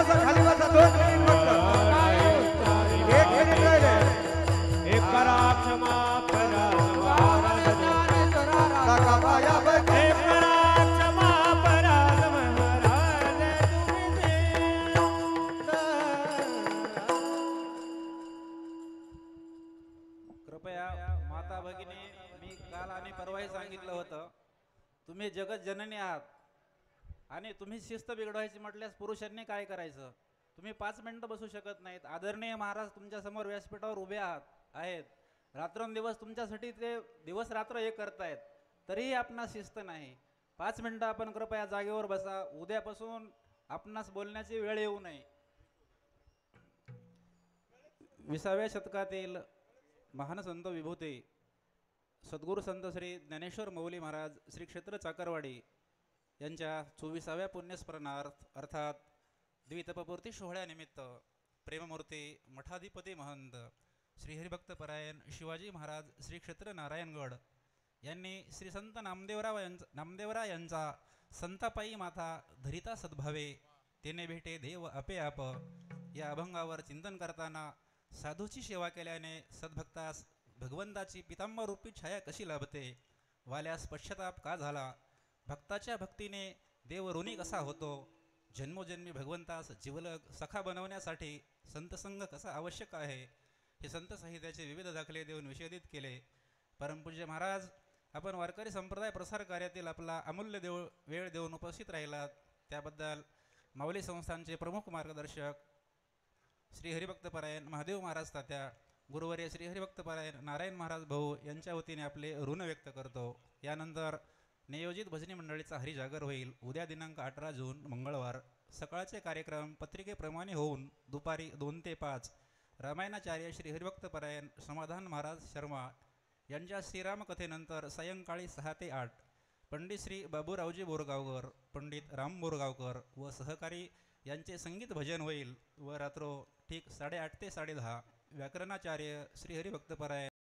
Speaker 2: बसा खाली बसा 2 मिनिट फक्त 1 मिनिट राहिले
Speaker 5: एक करा क्षमा करा महाराज
Speaker 2: काका माया बघ
Speaker 5: एक करा क्षमा करा महाराज
Speaker 4: कृपया माता भगिनी, मी काल आणि परवाही सांगितलं होतं, तुम्ही जगत जननी आहात आणि तुम्ही शिस्त बिघडवायची म्हटल्यास पुरुषांनी काय करायचं? तुम्ही 5 मिनिटं बसू शकत नाहीत. आदरणीय महाराज तुमच्या समोर व्यासपीठावर उभे आहेत, रात्रंदिवस तुमच्यासाठी ते दिवस रात्र हे करतायत, तरीही आपणास शिस्त नाही. 5 मिनिटं आपण कृपया जागेवर बसा. उद्यापासून आपणास बोलण्याची वेळ येऊ नये. 20व्या शतकातील महान संत विभूती सद्गुरू संत श्री ज्ञानेश्वर माऊली महाराज श्री क्षेत्र चाकरवाडी यांच्या 24व्या पुण्यस्मरणार्थ अर्थात द्वितपपूर्ती सोहळ्यानिमित्त प्रेममूर्ती मठाधिपती महंत श्री हरिभक्त परायण शिवाजी महाराज श्री क्षेत्र नारायणगड यांनी श्री संत नामदेवरा यांचा संतापायी माथा धरिता सद्भावे तेने भेटे देव आपे आप या अभंगावर चिंतन करताना साधूची सेवा केल्याने सद्भक्तास भगवंताची पितांबरूपी छाया कशी लाभते, वाल्यास पश्चाताप का झाला, भक्ताच्या भक्तीने देव ऋणी कसा होतो, जन्मोजन्मी भगवंतास जीवलग सखा बनवण्यासाठी संतसंग कसा आवश्यक आहे, हे संत साहित्याचे विविध दाखले देऊन विषदित केले. परमपूज्य महाराज, आपण वारकरी संप्रदाय प्रसार कार्यातील आपला अमूल्य वेळ देऊन उपस्थित राहिलात त्याबद्दल माऊली संस्थानचे प्रमुख मार्गदर्शक श्री हरिभक्तपरायण महादेव महाराज तात्या, गुरुवर्य श्री हरिभक्तपरायण नारायण महाराज भाऊ यांच्या वतीने आपले ऋण व्यक्त करतो. यानंतर नियोजित भजनी मंडळीचा हरिजागर होईल. उद्या दिनांक 18 जून मंगळवार सकाळचे कार्यक्रम पत्रिकेप्रमाणे होऊन दुपारी 2 ते 5 रामायणाचार्य श्री हरिभक्तपरायण समाधान महाराज शर्मा यांच्या श्रीराम कथेनंतर सायंकाळी 6 ते 8 पंडित श्री बाबूरावजी बोरगावकर, पंडित राम बोरगावकर व सहकारी यांचे संगीत भजन होईल व रात्र ठीक 8:30 ते 10:30 व्याकरणाचार्य श्री हरिभक्तपरायण